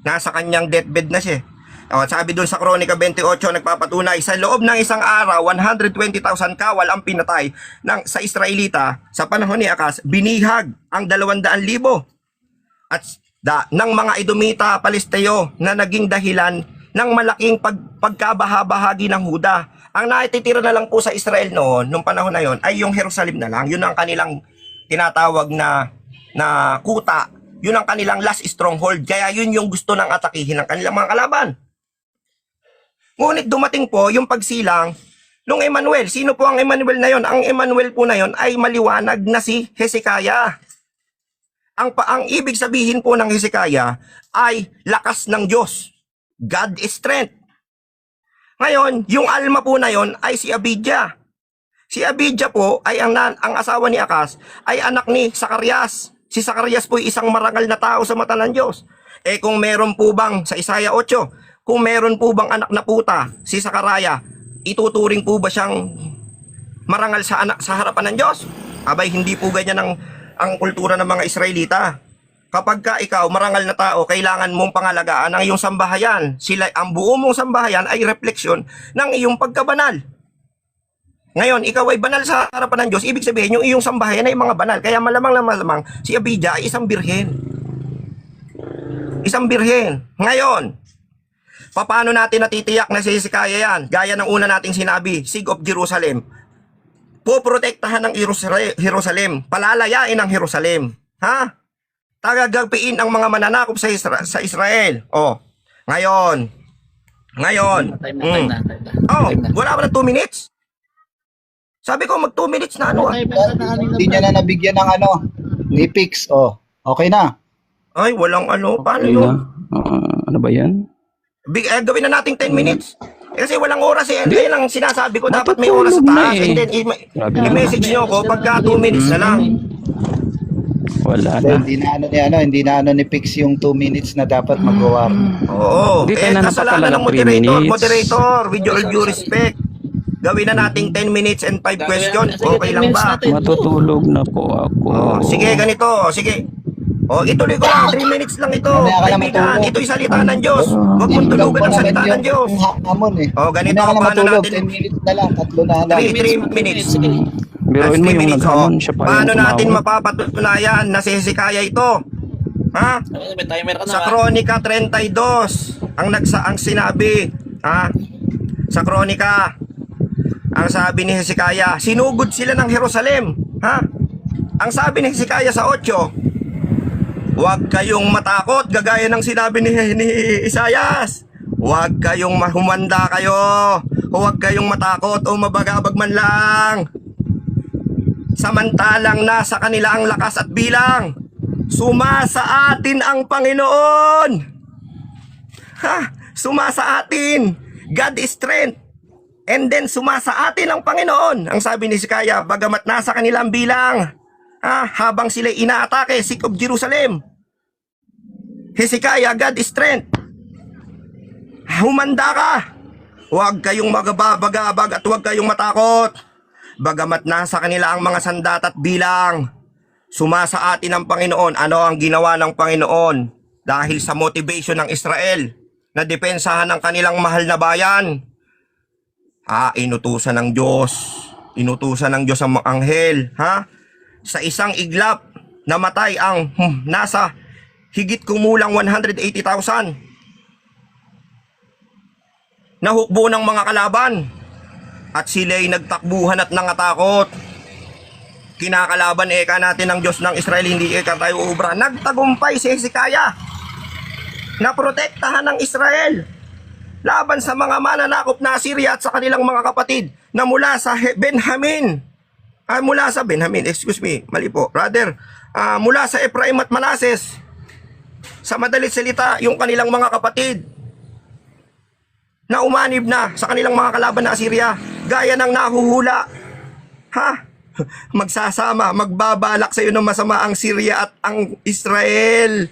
Nasa kanyang deathbed na siya. Sabi doon sa Kronika 28, nagpapatunay, sa loob ng isang araw, 120,000 kawal ang pinatay sa Israelita sa panahon ni Akas, binihag ang 200,000 at ng mga Edomita, Palesteo na naging dahilan ng malaking pagkabahabahagi ng Huda. Ang naititira na lang po sa Israel noon, nung panahon na yon, ay yung Jerusalem na lang. Yun ang kanilang tinatawag na kuta. Yun ang kanilang last stronghold. Kaya yun yung gusto ng atakihin ng kanilang mga kalaban. Ngunit dumating po yung pagsilang nung Emmanuel. Sino po ang Emmanuel na yon? Ang Emmanuel po na yon ay maliwanag na si Hezekiah. Ang ibig sabihin po ng Hezekiah ay lakas ng Diyos. God is strength. Ngayon, yung alma po na yon ay si Abijah. Si Abijah po ay ang asawa ni Akas ay anak ni Zacarias. Si Zacarias po ay isang marangal na tao sa mata ng Diyos. Kung meron po bang sa Isaiah 8, kung meron po bang anak na puta, si Sakaraya, ituturing po ba siyang marangal sa harapan ng Diyos? Abay, hindi po ganyan ang kultura ng mga Israelita. Kapag ka ikaw, marangal na tao, kailangan mong pangalagaan ang iyong sambahayan. Ang buo mong sambahayan ay refleksyon ng iyong pagkabanal. Ngayon, ikaw ay banal sa harapan ng Diyos, ibig sabihin, yung iyong sambahayan ay mga banal. Kaya malamang si Abijah ay isang birhen. Isang birhen. Ngayon, paano natin natitiyak na si Hezekiah yan? Gaya ng una nating sinabi, Siege of Jerusalem. Poprotektahan ng Jerusalem. Palalayain ang Jerusalem. Ha? Tagagagpiin ang mga mananakop sa Israel. Ngayon. Time na. Wala pa na 2 minutes? Sabi ko mag 2 minutes na ano. Hindi niya na nabigyan ng ni Pix. Okay na. Ay, walang Paano Okay yun? na. Ano ba yan? Gawin na nating 10 minutes. Kasi walang oras Ayun ang sinasabi ko. Dapat may oras sa Matutulog na taas. And then, Grabe na. i-message nyo ko pagka 2 minutes na lang. Wala na. Hindi na ni Pix yung 2 minutes na dapat mag-war. Oo. Hindi tayo na Kasalanan ng napakalalang 3 minutes. moderator, with all due respect. Gawin na nating 10 minutes and 5 questions. Okay lang ba? Matutulog na po ako. Sige, ganito. Sige. Ituloy ko lang. 3 minutes lang ito. Mamaya ka na Kaibigan, matulog. ito'y salita ng Diyos. Huwag mong tulugan ang salita ng Diyos. Hamon Ganito. Mamaya ka na Paano matulog. natin? 10 minutes na lang. 3 na lang. 3 minutes. Biruin mo yung naghamon siya pa. Paano yung natin tumawag. mapapatunayan na si Hezekiah ito? Ha? May timer ka na. Sa Kronika 32, ang sinabi, sa Kronika, ang sabi ni Hezekiah, sinugod sila ng Jerusalem. Ang sabi ni Hezekiah sa 8, huwag kayong matakot, gagaya ng sinabi ni Isaias. Huwag kayong humanda kayo. Huwag kayong matakot o mabagabag man lang. Samantalang nasa kanila ang lakas at bilang, sumasa atin ang Panginoon. Sumasa atin. God is strength. And then sumasa atin ang Panginoon. Ang sabi ni Hezekiah, bagamat nasa kanilang bilang, habang sila inaatake, Siege of Jerusalem. Hezekiah, God is strength. Humanda ka. Huwag kayong magababagabag at huwag kayong matakot. Bagamat nasa kanila ang mga sandat at bilang, sumasa atin ang Panginoon. Ano ang ginawa ng Panginoon? Dahil sa motivation ng Israel na depensahan ang kanilang mahal na bayan. Inutusan ng Diyos. Inutusan ng Diyos ang mga anghel. Sa isang iglap, namatay ang nasa higit kumulang 180,000. Nahukbo ng mga kalaban. At sila'y nagtakbuhan at nangatakot. Kinakalaban eka natin ng Diyos ng Israel, hindi eka tayo ubra. Nagtagumpay si Hezekiah na protektahan ng Israel laban sa mga mananakop na Assyria at sa kanilang mga kapatid na mula sa Benjamin. Mula sa Ephraim at Manases. Sa madalit salita, yung kanilang mga kapatid na umanib na sa kanilang mga kalaban na Assyria, gaya ng nahuhula. Magsasama, magbabalak sa iyo ng masama ang Syria at ang Israel.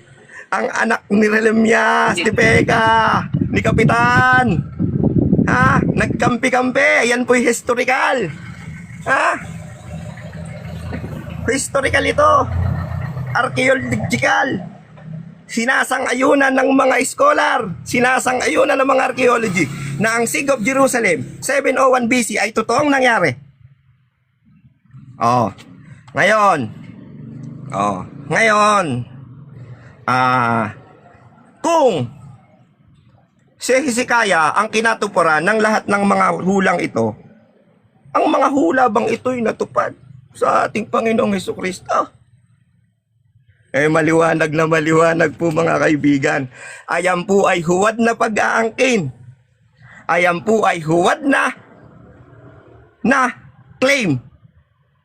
Ang anak ni Relemias, ni Peka, ni Kapitan. Nagkampi-kampi. Yan po'y historical. Historical ito. Archaeological. Sinasang-ayunan ng mga scholar, sinasang-ayunan ng mga archaeology na ang Siege of Jerusalem 701 BC ay totoong nangyari. Ngayon, kung si Hezekiah ang kinatuparan ng lahat ng mga hulang ito, ang mga hula bang ito'y natupad sa ating Panginoong Hesukristo? Maliwanag na maliwanag po mga kaibigan. Ayan po ay huwad na pag-aangkin. Ayan po ay huwad na claim.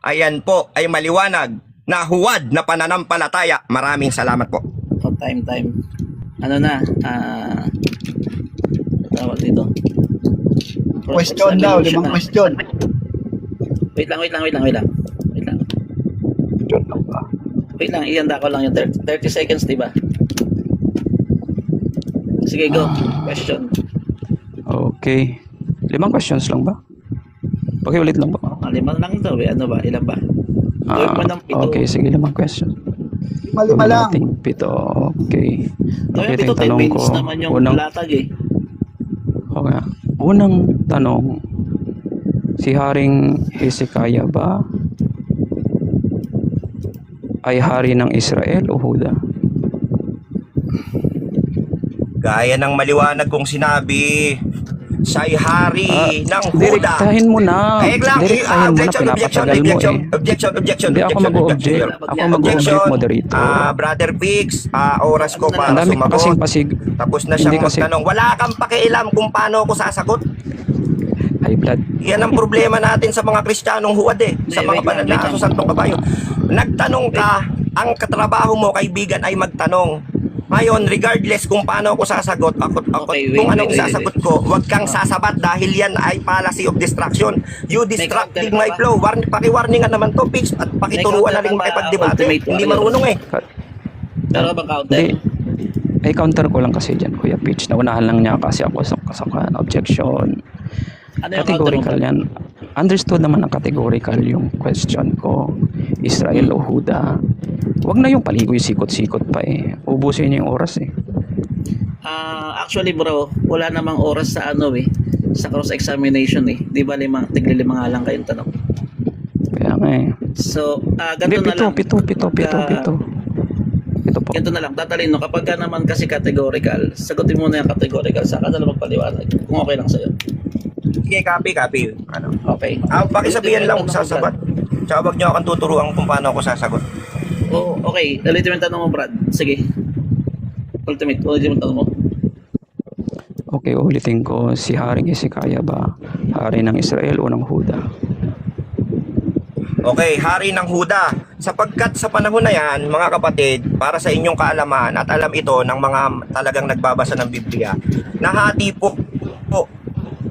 Ayan po ay maliwanag na huwad na pananampalataya. Maraming salamat po. Time. Ano na? Tawag dito. Question daw, 5 question. Wait lang. Wait lang, ihanda ko lang yung 30 seconds, di ba? Sige, go. Question. Okay. 5 questions lang ba? Pakiulit lang ba? 5 lang ito, eh. Ano ba? Ilan ba? Gawin mo ng 7. Okay, sige, 5 questions. 5 lang. 7. Okay. Gawin Okay, 7, 10 minutes naman yung latag eh. Okay. Unang tanong, si Haring Hezekiah ba ay hari ng Israel o Huda? Gaya ng maliwanag kong sinabi, siya'y hari ng Huda. Direktahin mo na. Direktahin mo na, pinapatagal mo eh. Objection. Hindi ako mag-o-object. Ako mag-o-object, moderator. Brother Pix, oras ko Ang para dami pa kasing sumagot. Tapos na siyang magtanong. Wala kang pakialam kung paano ako sasagot. high blood. Yan ang problema natin sa mga Kristiyanong huwad sa mga banal na aso santong kabayo. Nagtanong ka, ang katrabaho mo kaibigan ay magtanong. Ngayon, regardless kung paano ako sasagot, kung anong sasagot ko, huwag kang sasabat dahil yan ay policy of distraction. You distracting my flow. Paki-warningan naman to, Pix, at pakituruan na rin makipagdebate. Hindi marunong eh. Pero bang counter? Hindi. Ay, counter ko lang kasi dyan, Kuya Pitch. Naunahan lang niya kasi ako sa kasakan. Objection. Ano yung Categorical counter mo? yan. Understood naman ang categorical yung question ko. Israel o Huda. Huwag na yung paligoy sikot-sikot pa eh. Ubusin niyo yung oras eh. Actually bro, wala namang oras sa ano eh. Sa cross-examination eh. Di ba tigli-5 nga lang kayong tanong. Kaya nga eh. So, Hindi, ganito na lang. pito. Ito po. Ganito na lang, tatalino. Kapag ka naman kasi categorical, sagutin mo na yung categorical. Saka na lang magpaliwanag. Kung okay lang sa'yo. Sige, copy. Ano? Okay. Pakisabihan lang sasabat. Tsaka wag niyo akong tuturuan kung paano ako sasagot. Oh, okay. Ulitin mo yung tanong mo, Brad. Sige. Ulitin mo yung tanong mo. Okay, ulitin ko. Si Haring Hezekiah ba hari ng Israel o ng Huda? Okay, hari ng Huda. Sapagkat sa panahon na yan, mga kapatid, para sa inyong kaalaman at alam ito ng mga talagang nagbabasa ng Biblia, nahati po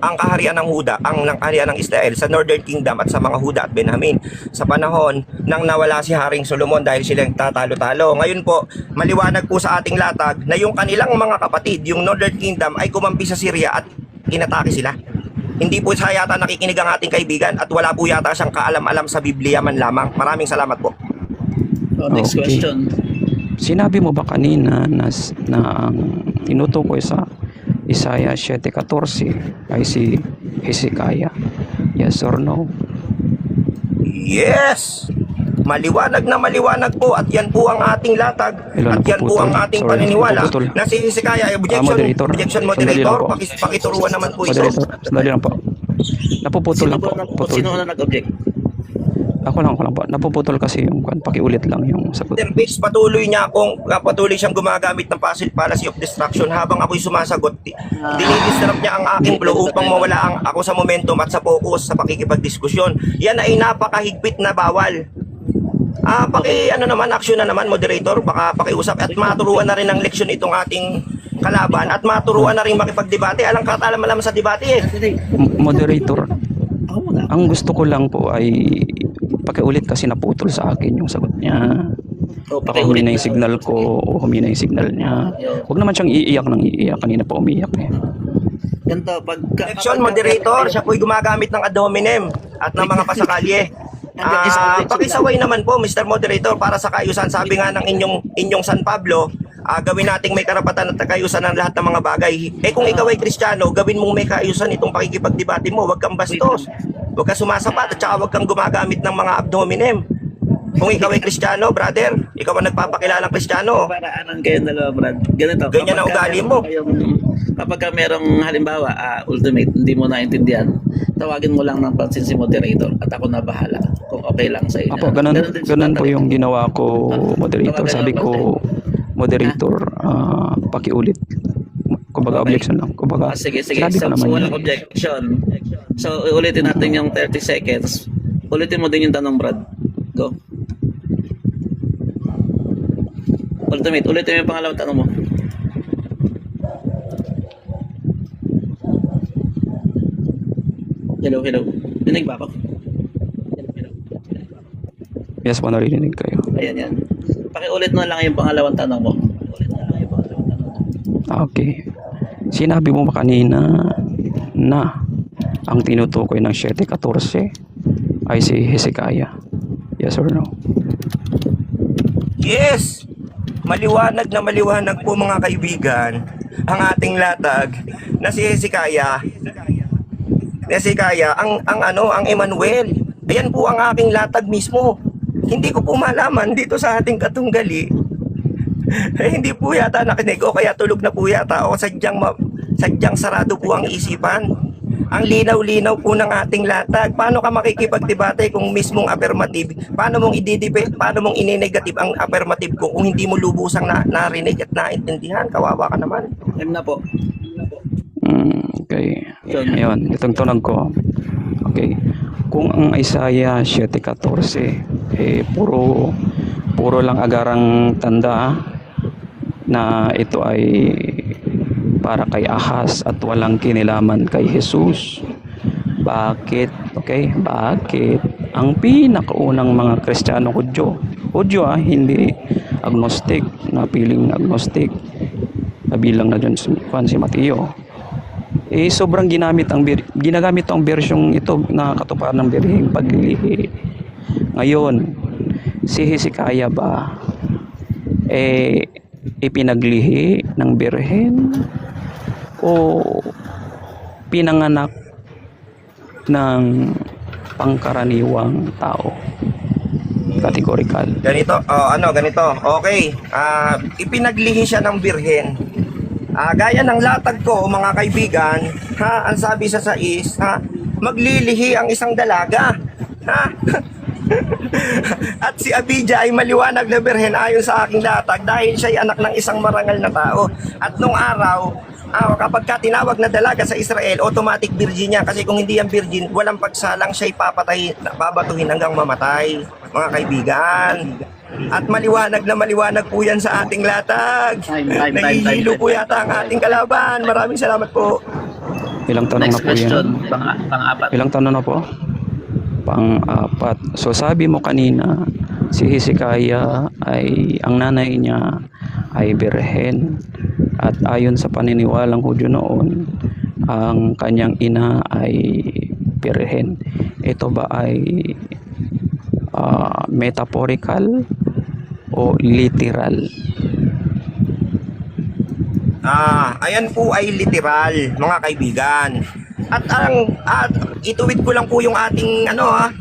ang kaharian ng Huda, ang kaharian ng Israel sa Northern Kingdom at sa mga Huda at Benjamin sa panahon nang nawala si Haring Solomon dahil silang tatalo-talo. Ngayon po, maliwanag po sa ating latag na yung kanilang mga kapatid, yung Northern Kingdom ay kumampi sa Syria at inatake sila. Hindi po siya yata nakikinig ang ating kaibigan at wala po yata siyang kaalam-alam sa Biblia man lamang. Maraming salamat po. Next Okay. question. Sinabi mo ba kanina na ang tinutukoy sa Isaiah 7:14 ay si Hezekiah? Yes or no? Yes! Maliwanag na maliwanag po at yan po ang ating latag Hello, at yan po napuputol. ang ating Sorry, paniniwala napuputol. na si Hezekiah. Moderator. Objection Sandali lang moderator, po. pakituruan naman po ito. Moderator, sandali lang po. Napuputol lang po. Putol. Sino na nag-object? Ako lang po. Napuputol kasi yung kwan. Pakiulit lang yung sagot. Then Pitch, patuloy siyang gumagamit ng policy of distraction habang ako'y sumasagot. Dinidisrupt niya ang aking flow upang mawala ako sa momentum at sa focus sa pakikipagdiskusyon. Yan ay napakahigpit na bawal. Action na naman, moderator, baka pakiusap at maturuan na rin ng leksyon itong ating kalaban at maturuan na rin makipagdebate. Alam sa debate eh. Moderator, ang gusto ko lang po ay pakiulit kasi naputol sa akin yung sagot niya. Baka humina yung signal ko o humina yung signal niya. Huwag naman siyang iiyak ng iiyak. Kanina pa umiyak eh. Ganito, Leksyon moderator, siya po'y gumagamit ng ad hominem at ng mga pasakalye. Pakisaway naman po, Mr. Moderator, para sa kaayusan. Sabi nga ng inyong San Pablo, gawin nating may karapatan at kaayusan ng lahat ng mga bagay. Kung ikaw ay Kristiyano, gawin mong may kaayusan itong pakikipagdebate mo. Huwag kang bastos. Huwag kang sumasapat at saka huwag kang gumagamit ng mga ad hominem. Kung ikaw ay Kristiyano, brother, ikaw ang nagpapakilalang Kristiyano. Para anong kayo dalawa, Brad? Ganito. Ganyan ang ugali mo. Kapag merong halimbawa, ultimate, hindi mo naintindihan, tawagin mo lang ng pansin si moderator at ako na bahala kung okay lang sa inyo. Apo, ganun po yung ginawa ko, moderator. Sabi ko, moderator, pakiulit. Kumbaga, objection lang. Kumbaga, Sige. sinabi ko So, naman walang yun. objection. So, ulitin natin yung 30 seconds. Ulitin mo din yung tanong, Brad. Go. Ultimate, ulitin mo yung pangalawang tanong mo. Hello. Dinig ba ako? Yes po, narinig kayo. Ayan. Pakiulit na lang yung pangalawang tanong mo. Okay. Sinabi mo ba kanina na ang tinutukoy ng 7:14 ay si Hezekiah? Yes or no? Yes! Maliwanag na maliwanag po mga kaibigan ang ating latag na si Hezekiah. Ang Emmanuel. Ayan po ang aking latag mismo. Hindi ko po malaman dito sa ating katunggali. Hindi po yata nakinig o kaya tulog na po yata o sadyang sarado po ang isipan. Ang linaw-linaw po ng ating latag. Paano ka makikipagdebate kung mismong affirmative? Paano mong ininegative ang affirmative ko kung hindi mo lubusang narinig at naintindihan? Kawawa ka naman. Time na po. Okay. Ngayon, itong tunog ko. Okay. Kung ang Isaiah 7:14 puro lang agarang tanda na ito ay para kay Ahaz at walang kinalaman kay Jesus. Bakit? Okay? Bakit ang pinakaunang mga Kristiyano Hudyo hindi agnostic, napiling agnostic, kabilang na dyan si Mateo, sobrang ginagamit ang versyong ito na katuparan ng birheng paglilihi. Ngayon, si Hezekiah ba ipinaglihi ng birhen o pinanganak ng pangkaraniwang tao? Categorical. Ganito. Okay. Ipinaglihi siya ng birhen. Gaya ng latag ko, mga kaibigan, ang sabi sa 6, maglilihi ang isang dalaga. At si Abijah ay maliwanag na birhen ayon sa aking latag dahil siya ay anak ng isang marangal na tao. At nung araw, kapag ka tinawag na dalaga sa Israel, automatic virgin niya. Kasi kung hindi yan virgin, walang pagsalang siya ay babatuhin hanggang mamatay, mga kaibigan. At maliwanag na maliwanag po yan sa ating latag. Nahihilo po yata ang ating kalaban. Maraming salamat po. Ilang tanong na Next po question. yan? Pang-apat. Ilang tanong na po? Pang-apat. So sabi mo kanina, si Hezekiah ay, ang nanay niya ay birhen. At ayon sa paniniwalang Hudyo noon, ang kanyang ina ay birhen. Ito ba ay metaphorical o literal? Ayan po ay literal, mga kaibigan. At ituwid ko lang po yung ating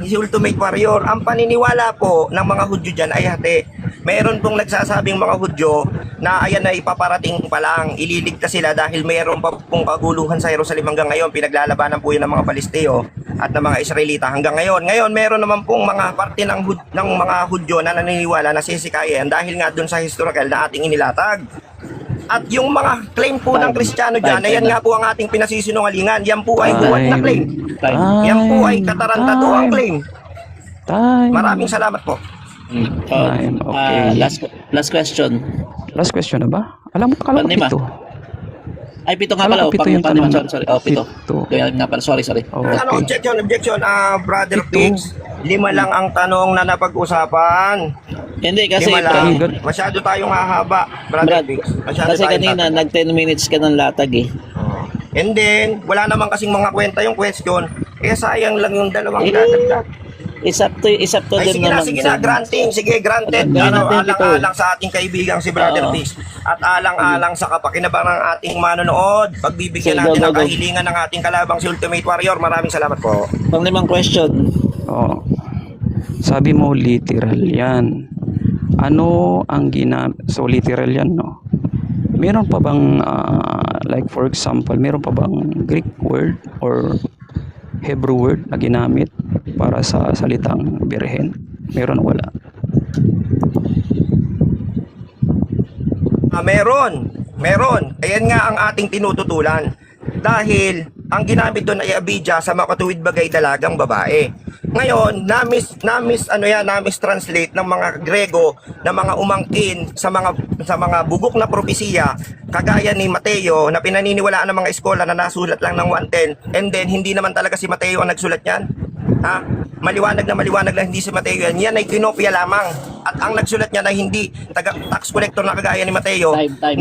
si Ultimate Warrior. Ang paniniwala po ng mga Hudyo dyan ay hati. Meron pong nagsasabing mga Hudyo na ayan na ipaparating pa lang, ililigtas sila dahil mayroon pa pong kaguluhan sa Jerusalem hanggang ngayon. Pinaglalabanan po yun ng mga Palesteo at ng mga Israelita hanggang ngayon. Ngayon, meron naman pong mga parte ng mga Hudyo na naniniwala na sisikayan dahil nga dun sa historical na ating inilatag. At yung mga claim po ng Kristiyano dyan, ayan nga po ang ating pinasisinungalingan. Yan po ay huwad na claim. Yan po ay katarantado ang claim. Maraming salamat po. Time, okay. Last question. Last question na ba? Alam mo, akala ko Panima. pito. Ay, pito nga Alam pala. ko pito yung tanong. Sorry. Oh, pito. Pito. Kaya nga pala, sorry. Okay. Objection, Brother Ito. Fix. 5 lang ang tanong na napag-usapan. Hindi, kasi 5 lang. Brad. Masyado tayong hahaba, Brother Brad, Fix. Masyado kasi tayong kanina, tatag. nag 10 minutes ka ng latag eh. And then, wala naman kasing mga kwenta yung question. Kaya sayang lang yung dalawang dadagdag. It's up to Ay, them naman. sige na, granting. Sige, granted. Granted, Alang-alang sa ating kaibigang si Brother Oo. Fix. At alang-alang sa kapakinabang ng ating manonood. Pagbibigyan Sige, natin go, ang go. kahilingan ng ating kalabang si Ultimate Warrior. Maraming salamat po. Panglimang question. Oh. Sabi mo literal yan. Ano ang so literal yan, no? Meron pa bang like for example, meron pa bang Greek word or Hebrew word na ginamit para sa salitang birhen? Meron o wala? Meron. Ayan nga ang ating tinututulan. Dahil ang ginamit doon ay abidya sa makatuwid bagay dalagang babae. Ngayon, namis translate ng mga Grego na mga umangkin sa mga bugok na propesiya kagaya ni Mateo na pinaniniwalaan ng mga eskola na nasulat lang ng 110 and then hindi naman talaga si Mateo ang nagsulat niyan. Maliwanag lang hindi si Mateo yan. Yan ay kinopya lamang. At ang nagsulat niyan ay hindi tax collector na kagaya ni Mateo. Time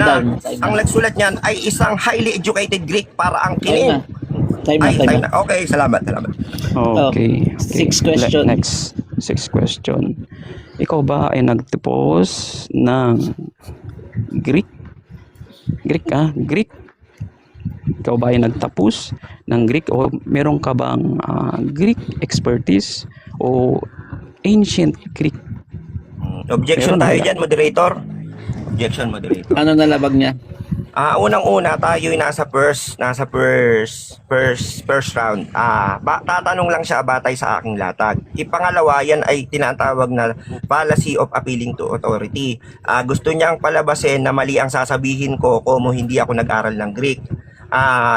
Ang na. nagsulat niyan ay isang highly educated Greek para ang kinin. Time na. Okay, salamat. Okay. Sixth question. Next. Sixth question. Ikaw ba ay nagtipos ng Greek? Greek. Ikaw ba ay nagtapos ng Greek o meron ka bang Greek expertise o ancient Greek? Objection Meron tayo wala? dyan, moderator. Objection, moderator. Ano nalabag niya? Unang-una tayo nasa first round. Tatanong lang siya batay sa aking latag. Ipangalawa, yan ay tinatawag na fallacy of appealing to authority. Gusto niyang palabasin na mali ang sasabihin ko kung hindi ako nag-aral ng Greek.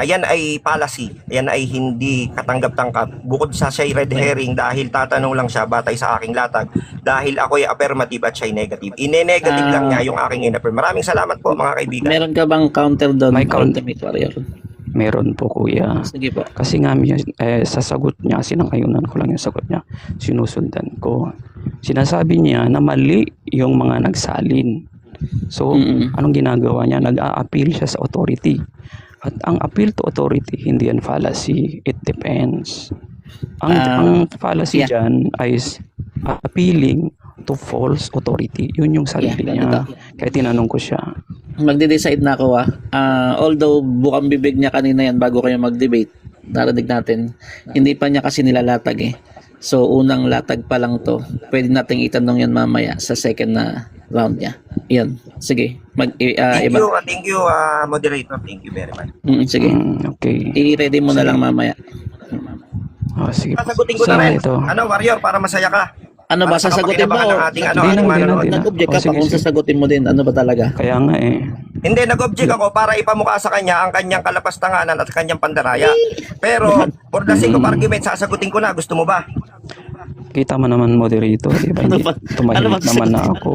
Yan ay fallacy. Yan ay hindi katanggap-tanggap. Bukod sa siya'y red herring dahil tatanong lang siya batay sa aking latag. Dahil ako ay affirmative at siya'y negative. Ine-negative lang niya yung aking in-affirm. Maraming salamat po mga kaibigan. Meron ka bang counter doon? May Ultimate Warrior. Meron po, kuya. Sige po. Kasi nga sa sagot niya, sinangayunan ko lang yung sagot niya, sinusundan ko. Sinasabi niya na mali yung mga nagsalin. So, anong ginagawa niya? Nag-a-appeal siya sa authority. At ang appeal to authority, hindi yan fallacy. It depends. Ang fallacy dyan ay appealing to false authority. Yun yung sarili niya. Kaya tinanong ko siya. Magde-decide na ako although bukang bibig niya kanina yan bago kayo mag-debate, narinig natin, hindi pa niya kasi nilalatag eh. So unang latag pa lang to. Pwede nating itanong yan mamaya sa second na round niya. Yan. Sige. Thank you, moderator. Thank you very much. Sige. Okay. I-ready mo na lang mamaya. Sige. Sasagutin ko na rin. Ito. Warrior, para masaya ka. Ano ba, Para sa sasagutin mo? kapakinabangan ng ating Hindi na, manonood. hindi na. Nag-object ka pa Sige, kung sige. sasagutin mo din. Ano ba talaga? Kaya nga eh. Hindi, nag-object ako para ipamukha sa kanya ang kanyang kalapastanganan at kanyang pandaraya. Pero, for the sake of argument, sasagutin ko na. Gusto mo ba? Kita mo naman, moderator. Diba? Ano Hindi, ba? tumahimik Ano ba? naman na ako.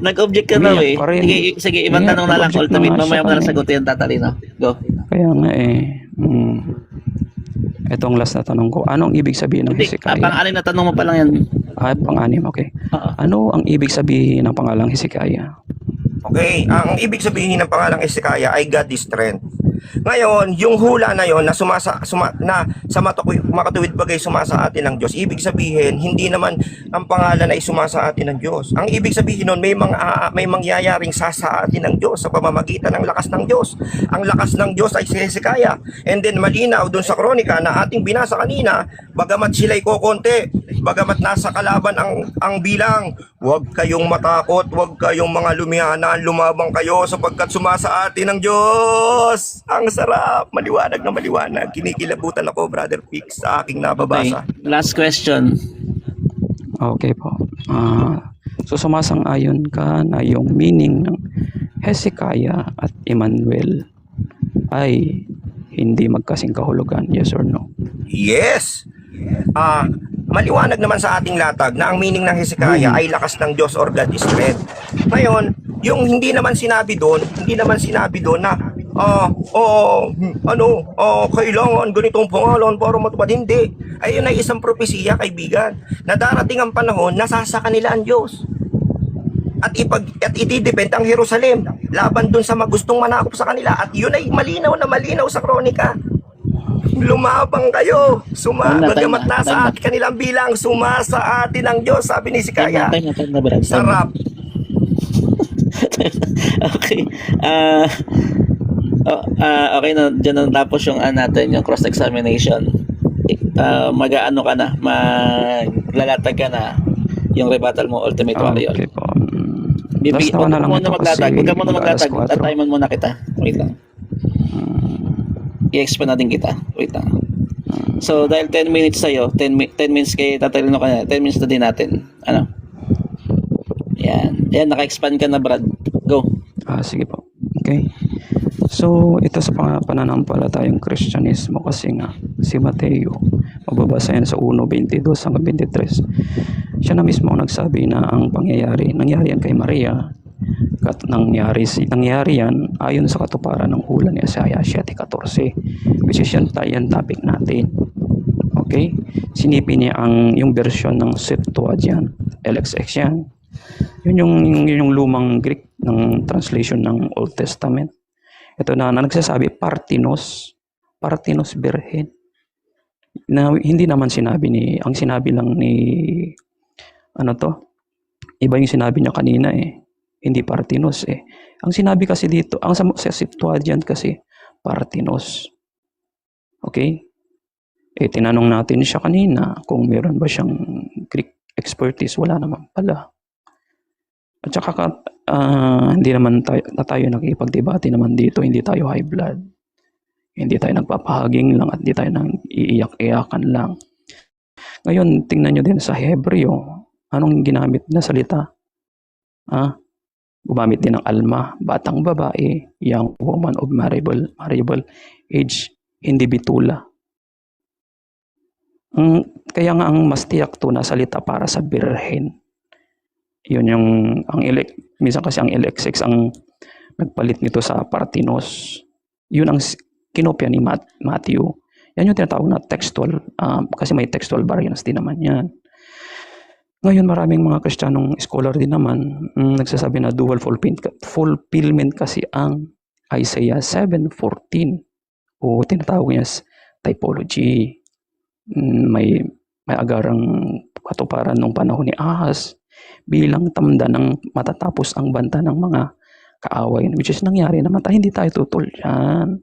Nag-object ka raw eh. Umiyak pa rin. Sige, ibang Umiyak, tanong na lang. nag-object Ultimate, na nga mamaya siya mo na lang kanina. sagutin yung tatalino. Go. Kaya nga eh. Itong last na tanong ko. Anong ibig sabihin ng Hindi, Hezekiah? pang-anin na tanong mo pa lang yan. Pang-anim, okay. Oo. Ano ang ibig sabihin ng pangalang Hezekiah? Okay, ang ibig sabihin ng pangalang Hezekiah ay God is strength. Ngayon, yung hula na yon na na sa makatuwid bagay sumasa atin ng Diyos, ibig sabihin hindi naman ang pangalan ay sumasa atin ng Diyos. Ang ibig sabihin nun, may mangyayaring sasa atin ng Diyos sa pamamagitan ng lakas ng Diyos. Ang lakas ng Diyos ay si Hezekiah. And then malinaw doon sa kronika na ating binasa kanina, bagamat sila'y kokonti, bagamat nasa kalaban ang bilang, huwag kayong matakot, huwag kayong mga lumihanan, lumabang kayo sapagkat sumasa atin ng Diyos. Ang sarap, maliwanag na maliwanag. Kinikilabutan ako, Brother Pix, sa aking Okay. nababasa. Last question. Okay po. So sumasang-ayon ka na yung meaning ng Hezekiah at Emmanuel ay hindi magkasing kahulugan, yes or no? Yes! Maliwanag naman sa ating latag na ang meaning ng Hezekiah ay lakas ng Diyos or God is strength. Ngayon, yung hindi naman sinabi doon na kailangan ganitong pangalan para matupad. Hindi. Ayun ay isang propesiya, kaibigan, na darating ang panahon na sasaka nila ang Diyos. At itidepend ang Jerusalem laban dun sa magustong manakop sa kanila. At yun ay malinaw na malinaw sa kronika. Lumabang kayo. Bagamat nasa atin kanilang bilang, sumasa atin ang Diyos, sabi ni Hezekiah. Time na, Brad. Sarap. Okay. Okay na, dyan na tapos yung natin, yung cross-examination. Mag-ano ka na, maglalatag ka na yung rebuttal mo, Ultimate Warrior. Okay po. Huwag Last na lang mo ito na maglatag. kasi Huwag ka muna maglatag. mag-alas 4. Tatiman muna kita. Wait lang. I-explain natin kita. Wait lang. So, dahil 10 minutes sa'yo, 10 minutes kay Tatalino ka na, 10 minutes na din natin. Ano? Yan. Yan, naka-expand ka na, Brad. Go. Sige po. Okay. So, ito sa pananampalatayang Kristyanismo kasi nga si Mateo, mababasa yan sa 1:22 hanggang 23. Siya na mismo ang nagsabi na ang nangyari yan kay Maria, nangyari yan ayon sa katuparan ng hula ni Isaiah 7:14, which is yung topic natin. Okay? Sinipin niya yung version ng Septuagint, LXX yan. Yun yung lumang Greek ng translation ng Old Testament. Ito na nagsasabi Parthenos Virgin. Na hindi naman ang sinabi lang ni iba yung sinabi niya kanina hindi Parthenos Ang sinabi kasi dito, sa Septuagint kasi Parthenos. Okay? Tinanong natin siya kanina kung meron ba siyang Greek expertise, wala naman pala. At saka hindi naman tayo nakikipagdebate naman dito, hindi tayo high blood. Hindi tayo nagpapahaging lang at hindi tayo nang iiyak-iyakan lang. Ngayon, tingnan nyo din sa Hebreo, anong ginamit na salita? Gumamit din ng alma, batang babae, young woman of marriable age, hindi bitula. Kaya nga ang mas tiyak to na salita para sa birhen. Yun yung minsan kasi ang LXX ang nagpalit nito sa Parthenos. Yun ang kinopya ni Matthew. Yan yung tinatawag na textual, kasi may textual variance din naman yan. Ngayon maraming mga Kristiyanong scholar din naman nagsasabi na dual fulfillment kasi ang Isaiah 7:14 o tinatawag niya typology. May agarang katuparan nung panahon ni Ahaz bilang tanda ng matatapos ang banta ng mga kaaway, which is nangyari naman tayo, hindi tayo tutol yan.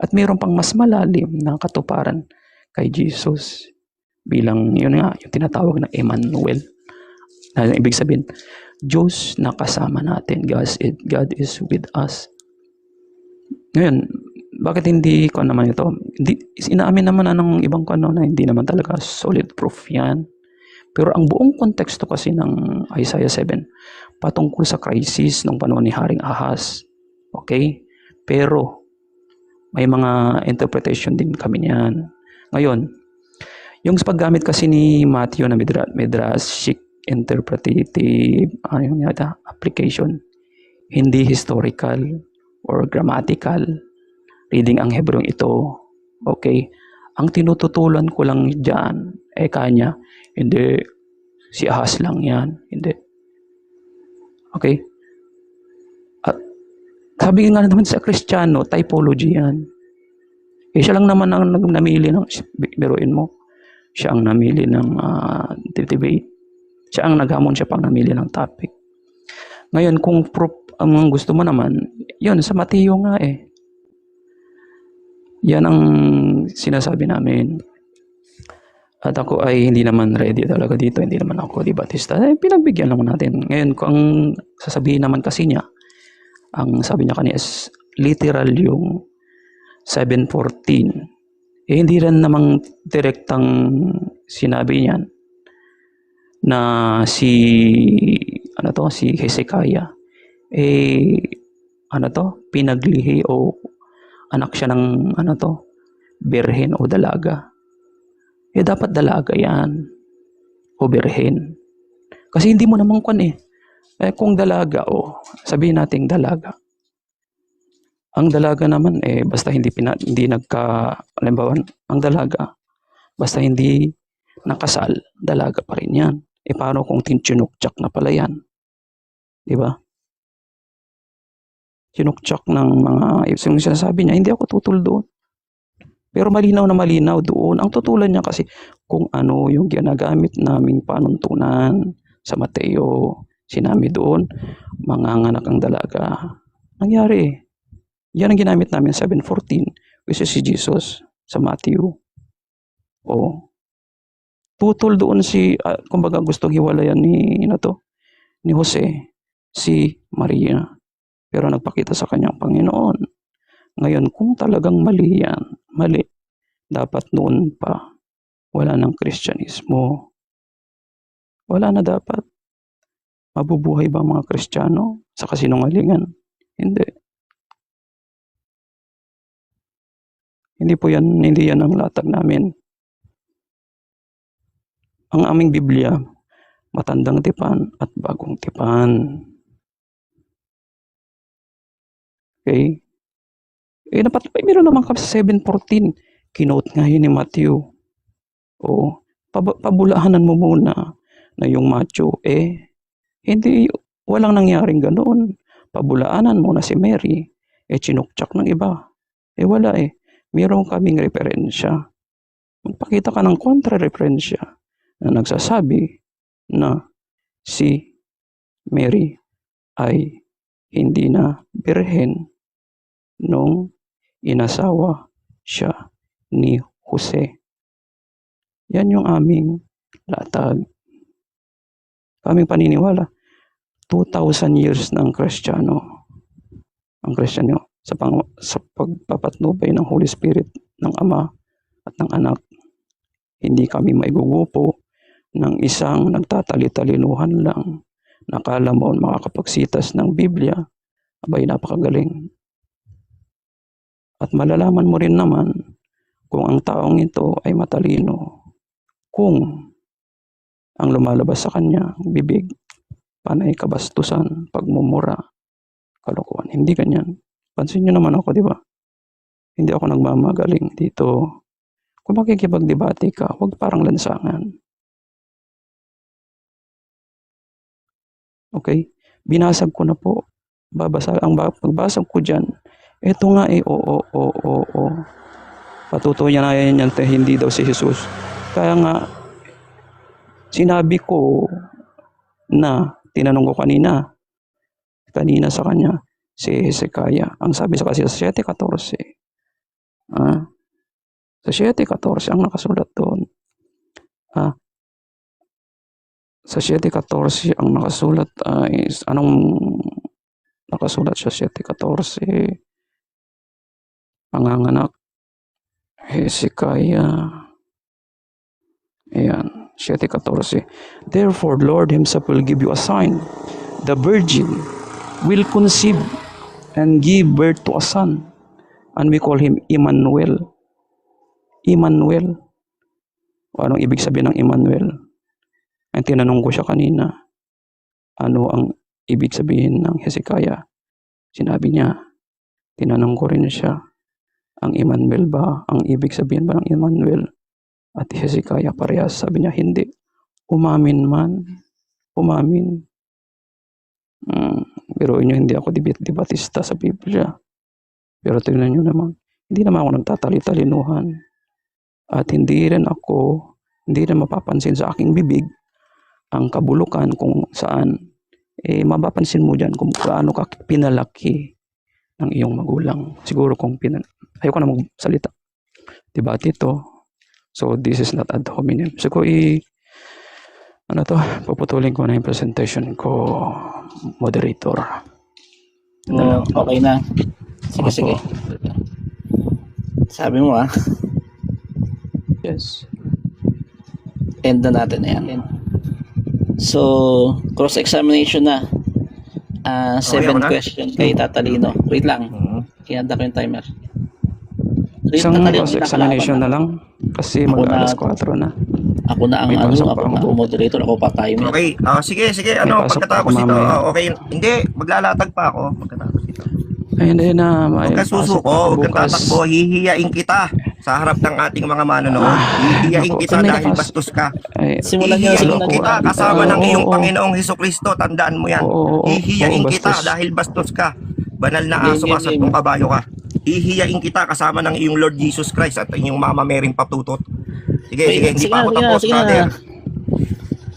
At mayroon pang mas malalim na katuparan kay Jesus bilang yun nga, yung tinatawag na Emmanuel. Ibig sabihin, Diyos na kasama natin. God is with us. Ngayon, bakit hindi ko naman ito? Inaamin naman na ng ibang kanon na hindi naman talaga solid proof yan. Pero ang buong konteksto kasi ng Isaiah 7 patungkol sa crisis ng panahon ni Haring Ahaz. Okay? Pero may mga interpretation din kami niyan. Ngayon, yung paggamit kasi ni Matthew na Midrashic interpretative application, hindi historical or grammatical reading ang Hebreo ito. Okay? Ang tinututulan ko lang dyan, kanya, hindi, si Ahaz lang yan. Hindi. Okay? At Sabi nga naman sa Kristiyano, typology yan. Siya lang naman ang namili ng, biruin mo, siya ang namili ng debate. Siya ang naghamon, siya pang namili ng topic. Ngayon, kung ang gusto mo naman, yun, sa Mateo nga Yan ang sinasabi namin. At ako ay hindi naman ready talaga dito, hindi naman ako di Batista. Pinagbigyan lang natin. Ngayon, kung ang sasabihin naman kasi niya, ang sabi niya kanina is literal yung 7:14. Hindi rin namang direktang sinabi niyan na si Hezekiah pinaglihi o anak siya ng birhen o dalaga. Dapat dalaga yan o birhen. Kasi hindi mo naman kung dalaga sabihin natin dalaga. Ang dalaga naman basta halimbawa, ang dalaga basta hindi nakasal, dalaga pa rin yan. Paano kung tinunukchak na pala yan? Di ba? Tinukchak ng mga yung sinasabi niya, hindi ako tutol doon. Pero malinaw na malinaw doon. Ang tutulan niya kasi kung ano yung ginagamit naming panuntunan sa Mateo. Sinami doon, manganganak ang dalaga. Nangyari. Yan ang ginamit namin 7:14, which is si Jesus sa Matthew. Tutol doon kumbaga gustong hiwalayan ni Jose, si Maria. Pero nagpakita sa kanyang Panginoon. Ngayon, kung talagang mali yan, mali. Dapat noon pa, wala ng Kristyanismo. Wala na dapat. Mabubuhay ba mga Kristiyano sa kasinungalingan? Hindi. Hindi yan ang latag namin. Ang aming Biblia, matandang tipan at bagong tipan. Okay? Meron naman kami sa 7:14. Kinote nga yun ni Matthew. Pabulahanan mo muna na yung Matthew. Walang nangyaring ganoon. Pabulaanan mo na si Mary. Chinukchak ng iba. Wala Meron kaming referensya. Magpakita ka ng kontra-referensya na nagsasabi na si Mary ay hindi na birhen nung inasawa siya ni Jose. Yan yung aming latag. Kaming paniniwala. 2,000 years ng Kristiyano. Ang Kristiyano sa pagpapatnubay ng Holy Spirit ng Ama at ng Anak. Hindi kami maigugupo ng isang nagtatali-talinuhan lang. Nakala mo makakapagsitas ng Biblia. Abay, napakagaling. At malalaman mo rin naman kung ang taong ito ay matalino. Kung ang lumalabas sa kanya, bibig, panay kabastusan, pagmumura, kalokohan. Hindi ganyan. Pansin nyo naman ako, di ba? Hindi ako nagmamagaling dito. Kung makikipagdebate ka, huwag parang lansangan. Okay? Binasag ko na po. Pagbasag ko dyan, ito nga oo. Patutunayan yan hindi daw si Jesus. Kaya nga, sinabi ko na, tinanong ko kanina sa kanya, si Hezekiah. Ang sabi sa kasi sa 7:14. Sa 7:14 ang nakasulat doon. Sa 7:14 ang nakasulat ay anong nakasulat sa 7:14? Panganganak Hezekiah. Ayan, 7:14. Therefore, Lord Himself will give you a sign. The virgin will conceive and give birth to a son, and we call him Emmanuel. Emmanuel. O anong ibig sabihin ng Emmanuel? Ang tinanong ko siya kanina, ano ang ibig sabihin ng Hezekiah? Sinabi niya, tinanong ko rin siya, ang Emmanuel ba? Ang ibig sabihin ba ng Emmanuel? At Hezekiah parehas, sabi niya, hindi. Umamin man. Umamin. Pero inyo, hindi ako debatista sa Biblia. Pero tingnan nyo naman, hindi naman ako nagtatali-talinuhan. At hindi rin mapapansin sa aking bibig ang kabulukan kung saan. Mapapansin mo dyan kung gaano ka pinalaki ng iyong magulang. Siguro ayoko na magsalita. Debate ito. So, this is not ad hominem. So, puputulin ko na yung presentation ko, moderator. Okay na. Sige, Opo. sige. Sabi mo Yes. end na natin yan. So, cross-examination na. 7 ako na? questions kay Tatalino. Wait lang. Kinanda ko yung timer. So, Isang Tatalino, cross-examination na lang. Kasi Ako mag-alas na- 4 na. Ako na ang May pasok pa ako ako. na ang moderator, ako pa timer. Okay, sige, May pasok pagkatapos ako ito, mamaya. okay, hindi, maglalatag pa ako pagkatapos ito. Ay, hindi na. May Huwag ka pasok susuko, pa ako huwag kang bukas. tatakbo, hihiyain kita sa harap ng ating mga manonood. Hihiyain Naku, kita may dahil nakas- bastos ka. Ay, Simulan niyo, Hihiyain simulan niyo. kita kasama ng Oo, iyong oo. Panginoong Hesukristo, tandaan mo yan. Oo, Hihiyain oo, kita bastos. dahil bastos ka. Banal na Game, aso game, ka sa game. itong kabayo ka. Hihiyain kita kasama ng iyong Lord Jesus Christ at iyong Mama Mary'ng patutot. Sige, Wait, sige, hindi pa ako tapos, sige brother.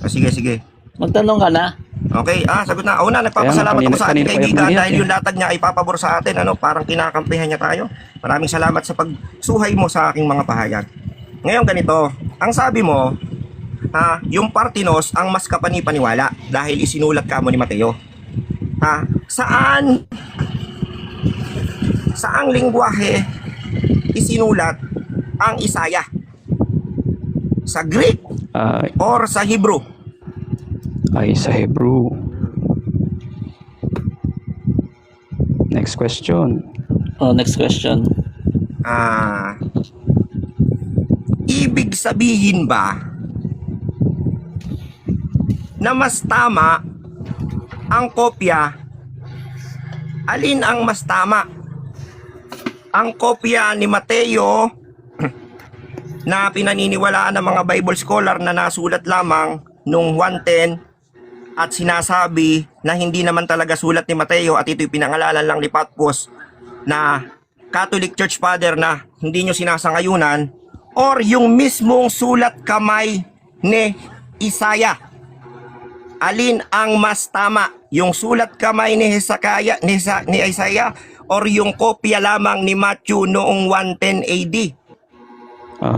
na. Sige. Magtanong ka na. Okay, sagot na. Una, nagpapasalamat Kaya nga, ako sa ating kanina pa kaibigan yan dahil eh. yung latag niya ay papabor sa atin. Parang kinakampihan niya tayo. Maraming salamat sa pagsuhay mo sa aking mga pahayag. Ngayon ganito, ang sabi mo, yung Partinos ang mas kapani-paniwala dahil isinulat ka mo ni Mateo. Saang lingwahe isinulat ang Isaya? Sa Greek Ay, or sa Hebrew? sa Hebrew. Next question. Next question. Ibig sabihin ba na mas tama ang kopya? Alin ang mas tama? Ang kopya ni Mateo na pinaniniwalaan ng mga Bible scholar na nasulat lamang nung 110 at sinasabi na hindi naman talaga sulat ni Mateo at ito'y pinangalanan lang ni Patmos na Catholic Church Father na hindi nyo sinasangayunan, or yung mismong sulat kamay ni Isaya? Alin ang mas tama? Yung sulat kamay ni Isaiah or yung kopya lamang ni Matthew noong 110 AD?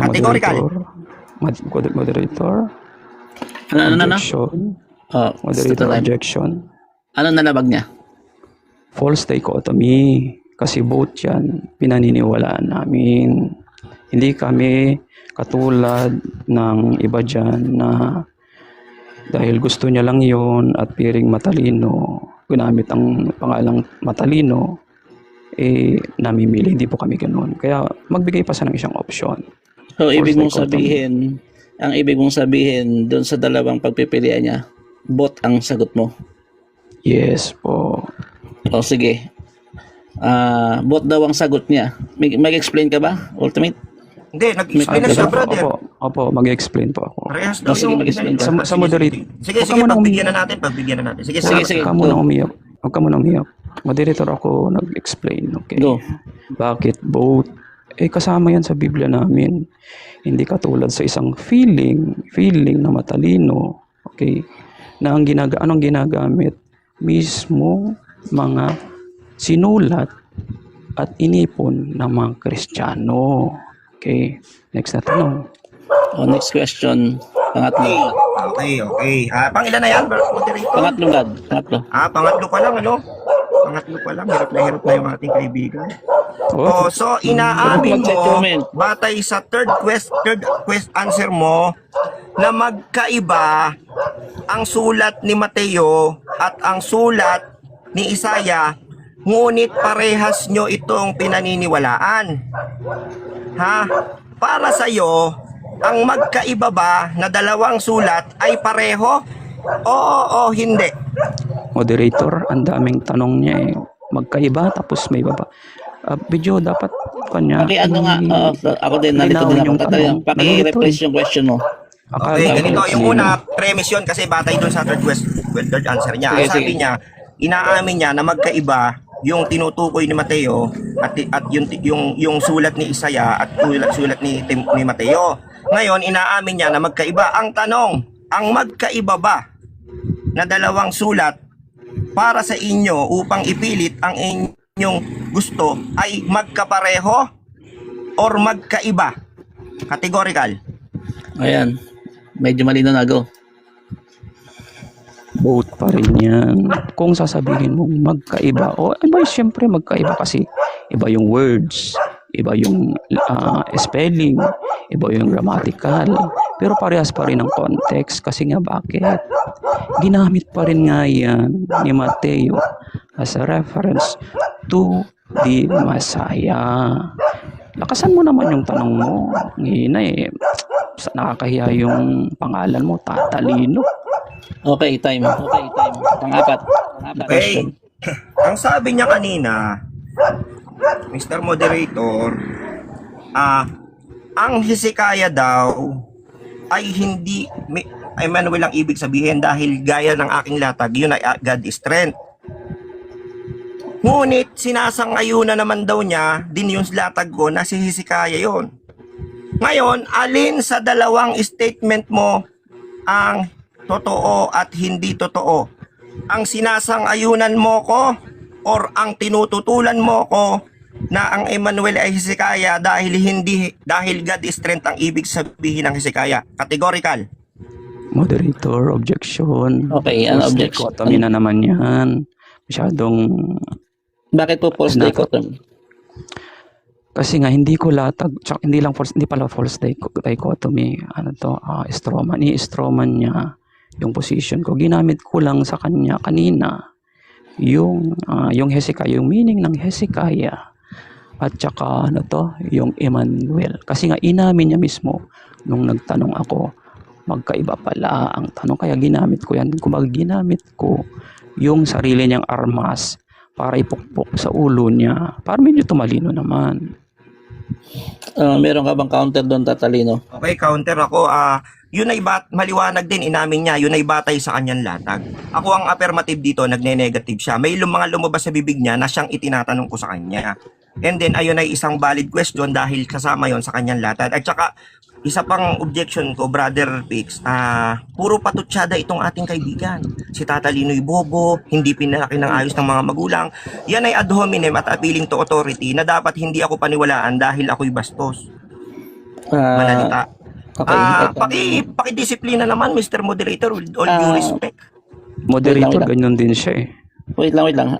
Categorical. Moderator. Ano? Objection. Moderator. Moderator objection. Ano nalabag niya? False dichotomy. Kasi both yan, pinaniniwalaan namin. Hindi kami katulad ng iba dyan na dahil gusto niya lang yon at piring matalino, ginamit ang pangalang matalino, namimili. Hindi po kami ganun. Kaya magbigay pa sa ng isang option. So, False ibig mong dichotomy. sabihin doon sa dalawang pagpipilian niya, bot ang sagot mo. Yes po. Sige. Bot daw ang sagot niya. Mag-explain ka ba, Ultimate? Hindi, nag-explain na siya, brother. Opo, mag-explain po ako. Parehas daw Sige, yung mag-explain ka. pinaniniwalaan. Sa moderator. Sige, Huwag ka muna pagbigyan na natin. Sige, Sige, salamat. sige. Huwag ka muna umiyak. Huwag ka muna umiyak. Moderator ako nag-explain. Okay. Go. Bakit both? Kasama yan sa Biblia namin. Hindi katulad sa isang feeling na matalino. Okay. Na anong ginagamit? Mismo mga sinulat at inipon ng mga Kristiyano. Okay. Next na tanong. Next question. Pangatlo. Okay. Pang-ilan na yan, moderator? Pangatlo, Gad. Pangatlo. Pangatlo pa lang, ano? Pangatlo pa lang. Hirap na yung ating kaibigan. Oh, So inaamin Check mo, comment. batay sa third answer mo, na magkaiba ang sulat ni Mateo at ang sulat ni Isaya, ngunit parehas nyo itong pinaniniwalaan. Para sa'yo, ang magkaiba ba na dalawang sulat ay pareho? Oo o hindi? Moderator, ang daming tanong niya magkaiba tapos may iba pa. Video dapat kanya. Ako din, nalito din ako. Tatanong. Paki-rephrase yung question mo. Okay, ganito. Yung una, premise yun kasi batay dun sa third answer niya. Sige, Sabi sige. niya, inaamin niya na magkaiba yung tinutukoy ni Mateo at yung sulat ni Isaya at sulat ni Mateo. Ngayon, inaamin niya na magkaiba. Ang tanong, ang magkaiba ba na dalawang sulat para sa inyo upang ipilit ang inyong gusto ay magkapareho or magkaiba? Categorical. Ayan. Medyo malino na, go. Both pa rin yan. Kung sasabihin mo magkaiba, iba siyempre magkaiba kasi iba yung words, iba yung spelling, iba yung grammatical, pero parehas pa rin ang context kasi nga bakit? Ginamit pa rin nga yan ni Mateo as a reference to the Messiah. Lakasan mo naman yung tanong mo. Ngina nakakahiya yung pangalan mo, tatalino. Okay, time. Pang-apat. Okay. Ang sabi niya kanina, Mr. Moderator, ang Hezekiah daw ay hindi Emmanuel ang ibig sabihin dahil gaya ng aking latag, yun ay God is strength. Ngunit sinasang-ayuna naman daw niya din yung latag ko na si Hezekiah yon. Ngayon, alin sa dalawang statement mo ang totoo at hindi totoo? Ang sinasang-ayunan mo ko or ang tinututulan mo ko na ang Emmanuel ay Hezekiah dahil God is strength ang ibig sabihin ng Hezekiah? Categorical. Moderator, objection. Okay, an False objection. dichotomy na naman yan. Masyadong Bakit po false Ano? dichotomy? kasi nga hindi ko latag, tsaka hindi pala false dichotomy. Stroman. Ni-stroman niya yung position ko. Ginamit ko lang sa kanya kanina yung Hezekiah, yung meaning ng Hezekiah at tsaka yung Emmanuel. Kasi nga inamin niya mismo nung nagtanong ako, magkaiba pala ang tanong. Kaya ginamit ko yan. Kumbaga ginamit ko yung sarili niyang armas para ipukpok sa ulo niya. Para medyo tumalino naman. Meron ka bang counter doon, tatalino? Okay, counter ako. Yun ay maliwanag din, inamin niya, yun ay batay sa kanyang latag. Ako ang affirmative dito, nagne-negative siya. May mga lumabas sa bibig niya na siyang itinatanong ko sa kanya. And then, ayun ay isang valid question dahil kasama yon sa kanyang latag. At saka, isa pang objection ko, Brother Pix, puro patutsada itong ating kaibigan. Si Tatalino'y bobo, hindi pinalaki ng ayos ng mga magulang. Yan ay ad hominem at appealing to authority na dapat hindi ako paniwalaan dahil ako'y bastos. Manalita. Okay. Pakidisiplina naman, Mr. Moderator, with all due respect. Moderator, Wait lang. ganyan din siya eh. Wait lang.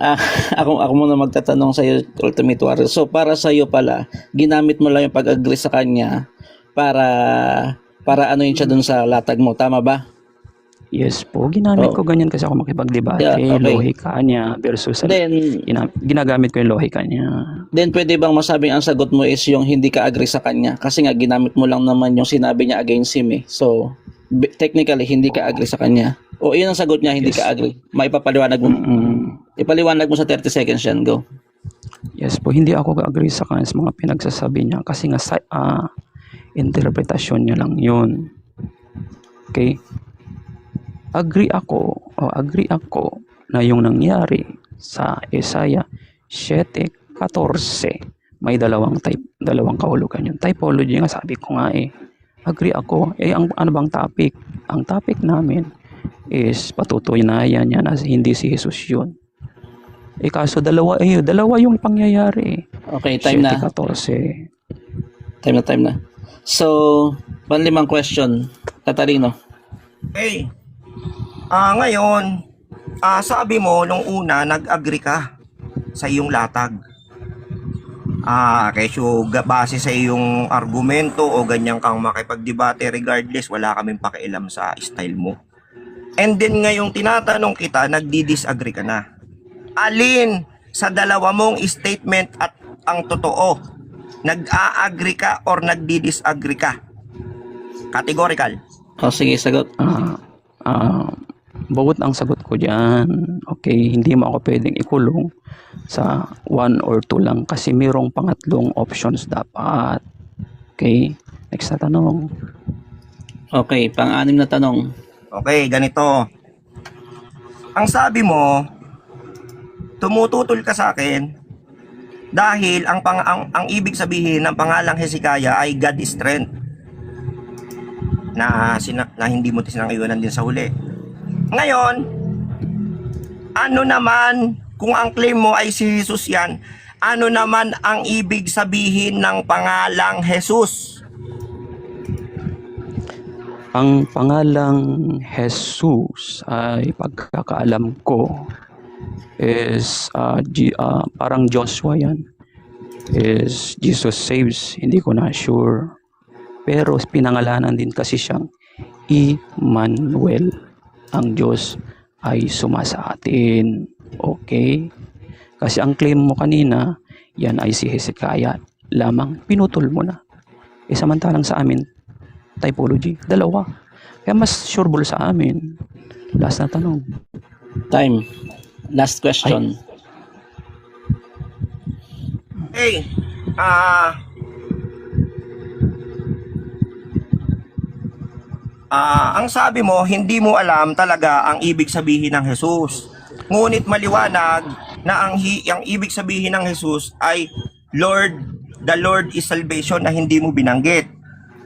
Ako muna magtatanong sa iyo, Ultimate Warrior. So, para sa iyo pala, ginamit mo lang yung pag-agree sa kanya para ano yun siya dun sa latag mo. Tama ba? Yes po, ginamit ko ganyan kasi ako makipagdebate. Yeah, okay. Lohika niya versus Then, ginagamit ko yung lohika niya. then pwede bang masabing ang sagot mo is yung hindi ka agree sa kanya? Kasi nga ginamit mo lang naman yung sinabi niya against him eh. So, technically, hindi ka agree sa kanya. O, yun ang sagot niya, hindi ka agree. Maipapaliwanag mo. Ipaliwanag mo sa 30 seconds yan. Go. Yes po, hindi ako agree sa kanya sa mga pinagsasabi niya kasi nga interpretasyon niya lang yun. Okay? Agree ako na yung nangyari sa Isaiah 7:14 may dalawang kahulugan yun. Typology nga, sabi ko nga eh. Agree ako. Ano bang topic? Ang topic namin is patutunayan niya na hindi si Jesus yun. Kaso dalawa yung pangyayari. Okay, time na. 7:14. Time na. So, panlimang question, Tatalino. Okay. Ngayon, sabi mo nung una, nag-agree ka sa iyong latag. Kesyo base sa iyong argumento o ganyan kang makipagdebate, regardless, wala kaming pakialam sa style mo. And then ngayong tinatanong kita, nagdi-disagree ka na. Alin sa dalawa mong statement at ang totoo? Nag-a-agree ka or nagdi-disagree ka? Categorical. Sige, sagot. Bawat ang sagot ko dyan. Okay, hindi mo ako pwedeng ikulong sa 1 or 2 lang kasi mayroong pangatlong options dapat. Okay, next na tanong. Okay, pang-anim na tanong. Okay, ganito. Ang sabi mo, tumututol ka sa akin dahil ang ibig sabihin ng pangalang Hezekiah ay God is strength na hindi mo sinangayunan din sa huli. Ngayon, ano naman kung ang claim mo ay si Jesus yan, ano naman ang ibig sabihin ng pangalang Jesus? Ang pangalang Jesus ay pagkakaalam ko is parang Joshua yan. Is Jesus saves, hindi ko na sure. Pero pinangalanan din kasi siyang Emmanuel. Ang Diyos ay sumasa atin. Okay? Kasi ang claim mo kanina, yan ay si Hezekiah lamang. Pinutol mo na. Samantalang sa amin, typology, dalawa. Kaya mas sureball sa amin. Last na tanong. Time. Last question. Hey, ang sabi mo, hindi mo alam talaga ang ibig sabihin ng Jesus. Ngunit maliwanag na ang ibig sabihin ng Jesus ay Lord, the Lord is salvation na hindi mo binanggit.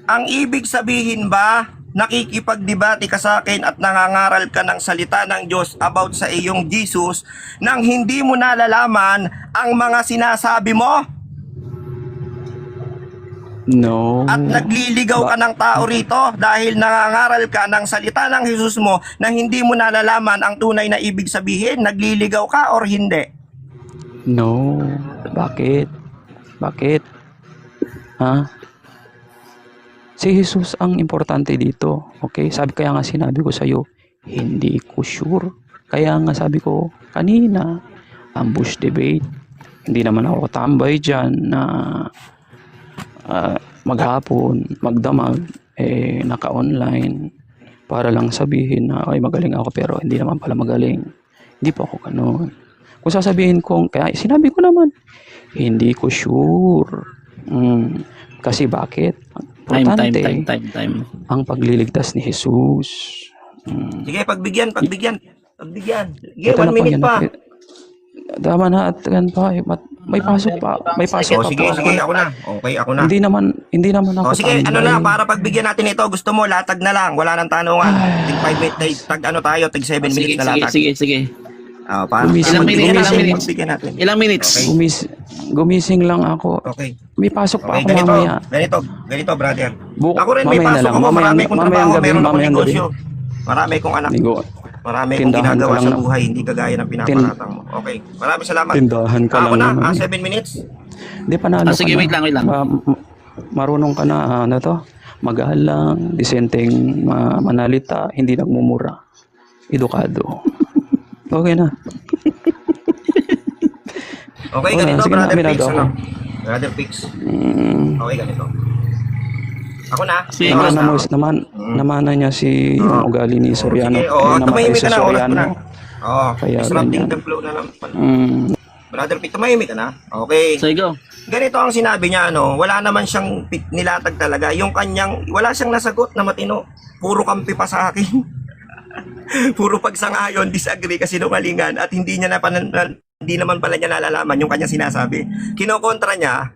Ang ibig sabihin ba, nakikipagdebate ka sa akin at nangangaral ka ng salita ng Diyos about sa iyong Jesus nang hindi mo nalalaman ang mga sinasabi mo? No. At nagliligaw ka ng tao rito dahil nangangaral ka ng salita ng Jesus mo na hindi mo nalalaman ang tunay na ibig sabihin? Nagliligaw ka or hindi? No. Bakit? Bakit? Ha? Si Jesus ang importante dito. Okay? Kaya nga sinabi ko sa iyo, hindi ko sure. Kaya nga sabi ko kanina, ambush debate. Hindi naman ako tambay dyan na maghapon, magdamag, naka-online para lang sabihin na ay magaling ako pero hindi naman pala magaling. Hindi po ako ganun. Kung sasabihin kong, kaya sinabi ko naman, hindi ko sure. Kasi bakit? Importante Time. ang pagliligtas ni Jesus. Sige, pagbigyan. Sige, Ito 1 na po, minute yan pa. Tama na at yan pa. May pasok pa. May pasok O pa sige, po. ako na. Okay, ako na. Hindi naman ako O sige, ano tambay. na, para pagbigyan natin ito, gusto mo, latag na lang, wala nang tanungan. Tig 5 minutes, tag 7 minutes na latag. Sige. Para Ilang minutes? pagbigyan natin. Ilang minutes? Okay. Gumising lang ako. Okay. May pasok pa Okay, ako mamaya. ganito, brother. Bu- Ako rin may mamaya na pasok lang, ako, mamayang- marami kong mamayang trabaho, gabi, meron akong mamayang gabi. negosyo. Marami kong anak. Marami kong Tindahan ginagawa ka lang sa na- buhay, hindi kagaya ng pinaparatang mo. Okay, maraming salamat. Tindahan ka Ako lang na, naman. 7 minutes. Hindi, panalo ka Sige, na. wait lang. Marunong ka na, ano to? Magalang, disenteng manalita, hindi nagmumura. Edukado. Okay na. Okay, Wala, ganito, sige na, brother aminado Pix. ako. Brother Pix. Okay, ganito. Ako na. Sige, May oras na ako. Namana niya si yung ugali ni Soriano. Sige, tumahimik ka na, oras ko na. Kaya Disrupting ganyan. the flow na naman. Brother Pix, tumahimik ka na. Okay. So, go. Ganito ang sinabi niya, wala naman siyang nilatag talaga. Yung kanyang, wala siyang nasagot na matino. Puro kampi pa sa akin. Puro pagsangayon, disagree kasi sinungalingan at hindi naman pala niya nalalaman yung kanyang sinasabi. Kinokontra niya,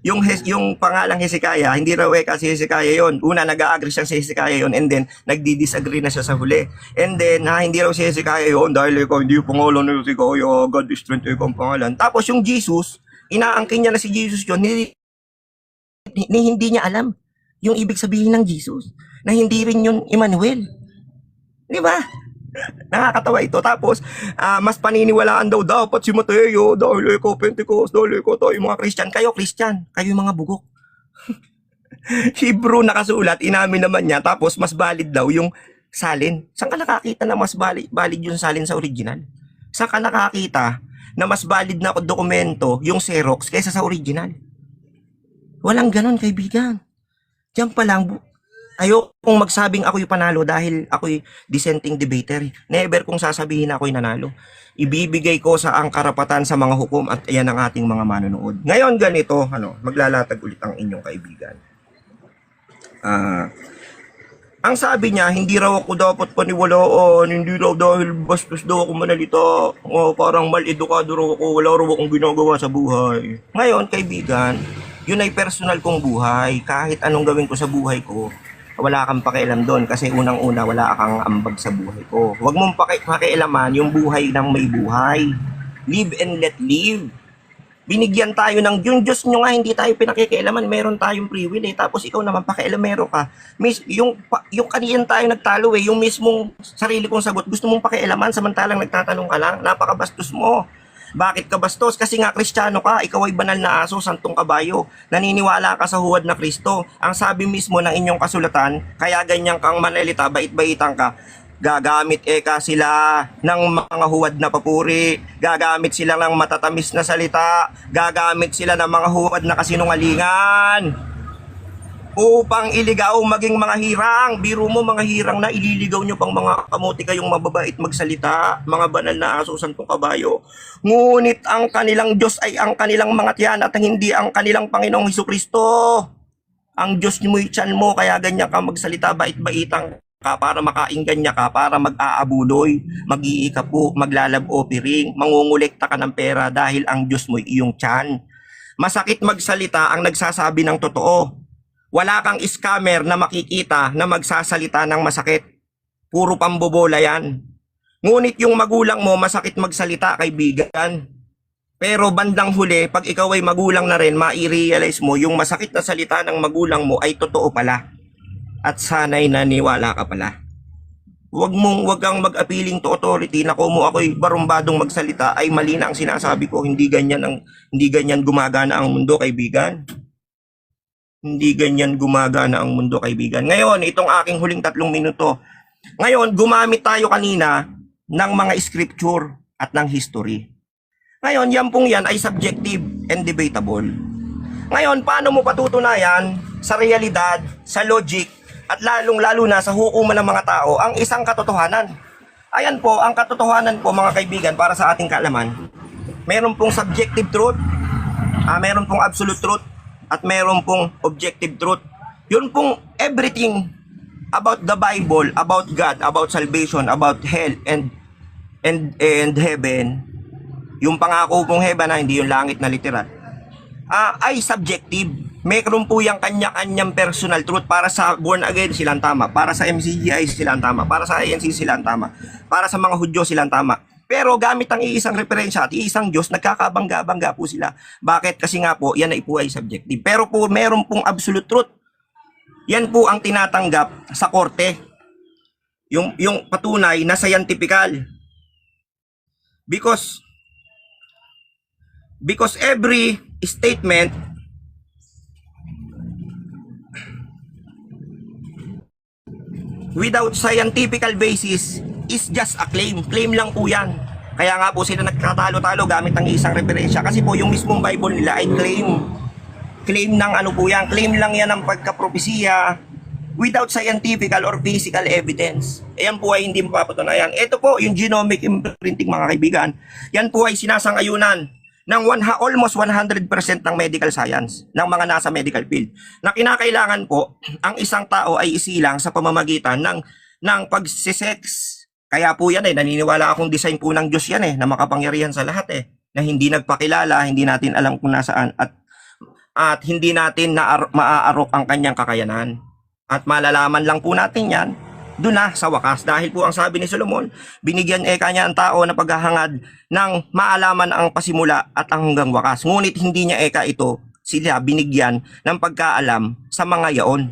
yung pangalang Hezekiah, hindi raw kasi Hezekiah yon. Una, nag-a-agree siyang si Hezekiah yon and then nagdi-disagree na siya sa huli. And then, hindi raw si Hezekiah yon dahil ikaw hindi yung pangalan ni Hezekiah, God is strength, ikaw ang pangalan. Tapos yung Jesus, inaangkin niya na si Jesus yon, hindi niya alam yung ibig sabihin ng Jesus, na hindi rin yun Emmanuel. Di ba? Nakakatawa ito. Tapos, mas paniniwalaan daw dapat si Mateo dahil ikaw Pentecost, dahil ikaw tayo mga Christian. Kayo Christian, kayo yung mga bugok. Hebrew nakasulat, inamin naman niya. Tapos, mas valid daw yung salin. Saan ka nakakita na mas valid yung salin sa original? Saan ka nakakita na mas valid na dokumento yung Xerox kaysa sa original? Walang ganon, kaibigan. Diyan pa lang, ayokong magsabing ako'y panalo dahil ako'y dissenting debater. Never kong sasabihin na ako'y nanalo. Ibibigay ko sa ang karapatan sa mga hukom at ayan ang ating mga manonood. Ngayon ganito, maglalatag ulit ang inyong kaibigan. Ang sabi niya, hindi raw ako dapat paniwalaan, hindi raw dahil bastos daw ako manalita. Parang mal-edukado raw ako, wala raw akong ginagawa sa buhay. Ngayon, kaibigan, yun ay personal kong buhay. Kahit anong gawin ko sa buhay ko, wala kang pakialam doon kasi unang-una wala kang ambag sa buhay ko. Huwag mong pakialaman yung buhay ng may buhay. Live and let live. Binigyan tayo ng yung Diyos nyo nga, hindi tayo pinakikialaman, meron tayong free will eh. Tapos ikaw naman pakialamero ka. Yung kanina tayo nagtalo eh, yung mismong sarili kong sagot, gusto mong pakialaman samantalang nagtatanong ka lang, napakabastos mo. Bakit ka bastos? Kasi nga Kristiyano ka, ikaw ay banal na aso, santong kabayo. Naniniwala ka sa huwad na Kristo. Ang sabi mismo ng inyong kasulatan, kaya ganyan kang manalita, bait-baitan ka, gagamit sila ng mga huwad na papuri, gagamit sila ng matatamis na salita, gagamit sila ng mga huwad na kasinungalingan upang iligaw maging mga hirang. Biro mo mga hirang na ililigaw nyo pang mga kamuti kayong mababait magsalita, mga banal na aso, santong kabayo. Ngunit ang kanilang Diyos ay ang kanilang mga tiyan at hindi ang kanilang Panginoong Hesukristo. Ang Diyos mo tiyan mo, kaya ganyan ka magsalita, bait-baitang ka para makainggan niya ka, para mag-aabuloy, mag-iikapo, maglalab offering, mangungulekta ka ng pera dahil ang Diyos mo iyong tiyan. Masakit magsalita ang nagsasabi ng totoo. Wala kang scammer na makikita na magsasalita ng masakit. Puro pambobola yan. Ngunit yung magulang mo masakit magsalita, kaibigan. Pero bandang huli, pag ikaw ay magulang na rin, mai-realize mo yung masakit na salita ng magulang mo ay totoo pala. At sana'y naniwala ka pala. Huwag kang mag-appealing to authority na kung ako'y barumbadong magsalita ay mali na ang sinasabi ko. Hindi ganyan gumagana ang mundo, kaibigan. Hindi ganyan gumagana ang mundo, kaibigan. Ngayon, itong aking huling 3 minuto. Ngayon, gumamit tayo kanina ng mga scripture at ng history. Ngayon, yan ay subjective and debatable. Ngayon, paano mo patutunayan sa realidad, sa logic, at lalong-lalo na sa hukuman ng mga tao ang isang katotohanan? Ayan po, ang katotohanan po mga kaibigan para sa ating kaalaman. Meron pong subjective truth, meron pong absolute truth, at meron pong objective truth. Yun pong everything about the Bible, about God, about salvation, about hell and heaven. Yung pangako pong heaven na hindi yung langit na literal. Ay subjective. Mayroon po yung kanya-kanyang personal truth. Para sa born again silang tama, para sa MCGI silang tama, para sa ANC silang tama, para sa mga Hudyo silang tama. Pero gamit ang iisang referensya at iisang Diyos, nagkakabangga-bangga po sila. Bakit? Kasi nga po, yan ay po ay subjective. Pero po, meron pong absolute truth. Yan po ang tinatanggap sa korte. Yung patunay na scientifical. Because every statement without scientific basis is just a claim. Claim lang po yan. Kaya nga po sila nagkatalo-talo gamit ang isang referensya. Kasi po yung mismong Bible nila ay claim. Claim ng ano po yan. Claim lang yan ng pagkapropesiya without scientific or physical evidence. Ayan po ay hindi mapapatunayan. Ito po yung genomic imprinting mga kaibigan. Yan po ay sinasangayunan ng almost 100% ng medical science, ng mga nasa medical field, na kinakailangan po ang isang tao ay isilang sa pamamagitan ng pagsisex. Kaya po yan naniniwala akong design po ng Diyos yan na makapangyarihan sa lahat na hindi nagpakilala, hindi natin alam kung nasaan at hindi natin maaarok ang kanyang kakayanan. At malalaman lang po natin yan doon na sa wakas, dahil po ang sabi ni Solomon, binigyan kanya ang tao na paghahangad ng maalaman ang pasimula at ang hanggang wakas. Ngunit hindi niya sila binigyan ng pagkaalam sa mga yaon.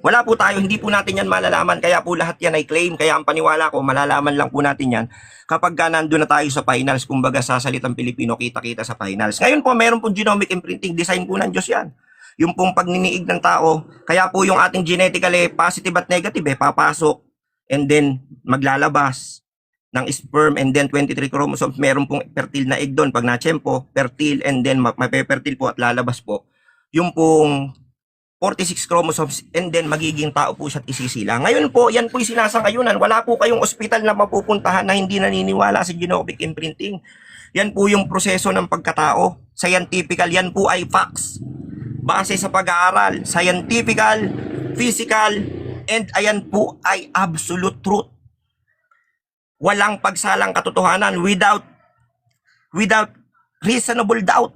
Wala po tayo, hindi po natin yan malalaman, kaya po lahat yan ay claim. Kaya ang paniwala ko, malalaman lang po natin yan kapag nandun na tayo sa finals. Kumbaga sa salitang Pilipino, kita-kita sa finals. Ngayon po, meron pong genomic imprinting, design po ng Diyos yan. Yung pong pagniniig ng tao, kaya po yung ating genetically positive at negative papasok and then maglalabas ng sperm and then 23 chromosomes, meron pong fertile na egg doon pag na-tsempo, fertile and then mape-fertile po at lalabas po yung pong 46 chromosomes and then magiging tao po siya at isisila. Ngayon po, yan po yung sinasangayunan. Wala po kayong ospital na mapupuntahan na hindi naniniwala sa genomic imprinting. Yan po yung proseso ng pagkatao. Scientifical, yan po ay facts. Base sa pag-aaral, scientifical, physical, And ayan po ay absolute truth. Walang pagsalang katotohanan without reasonable doubt.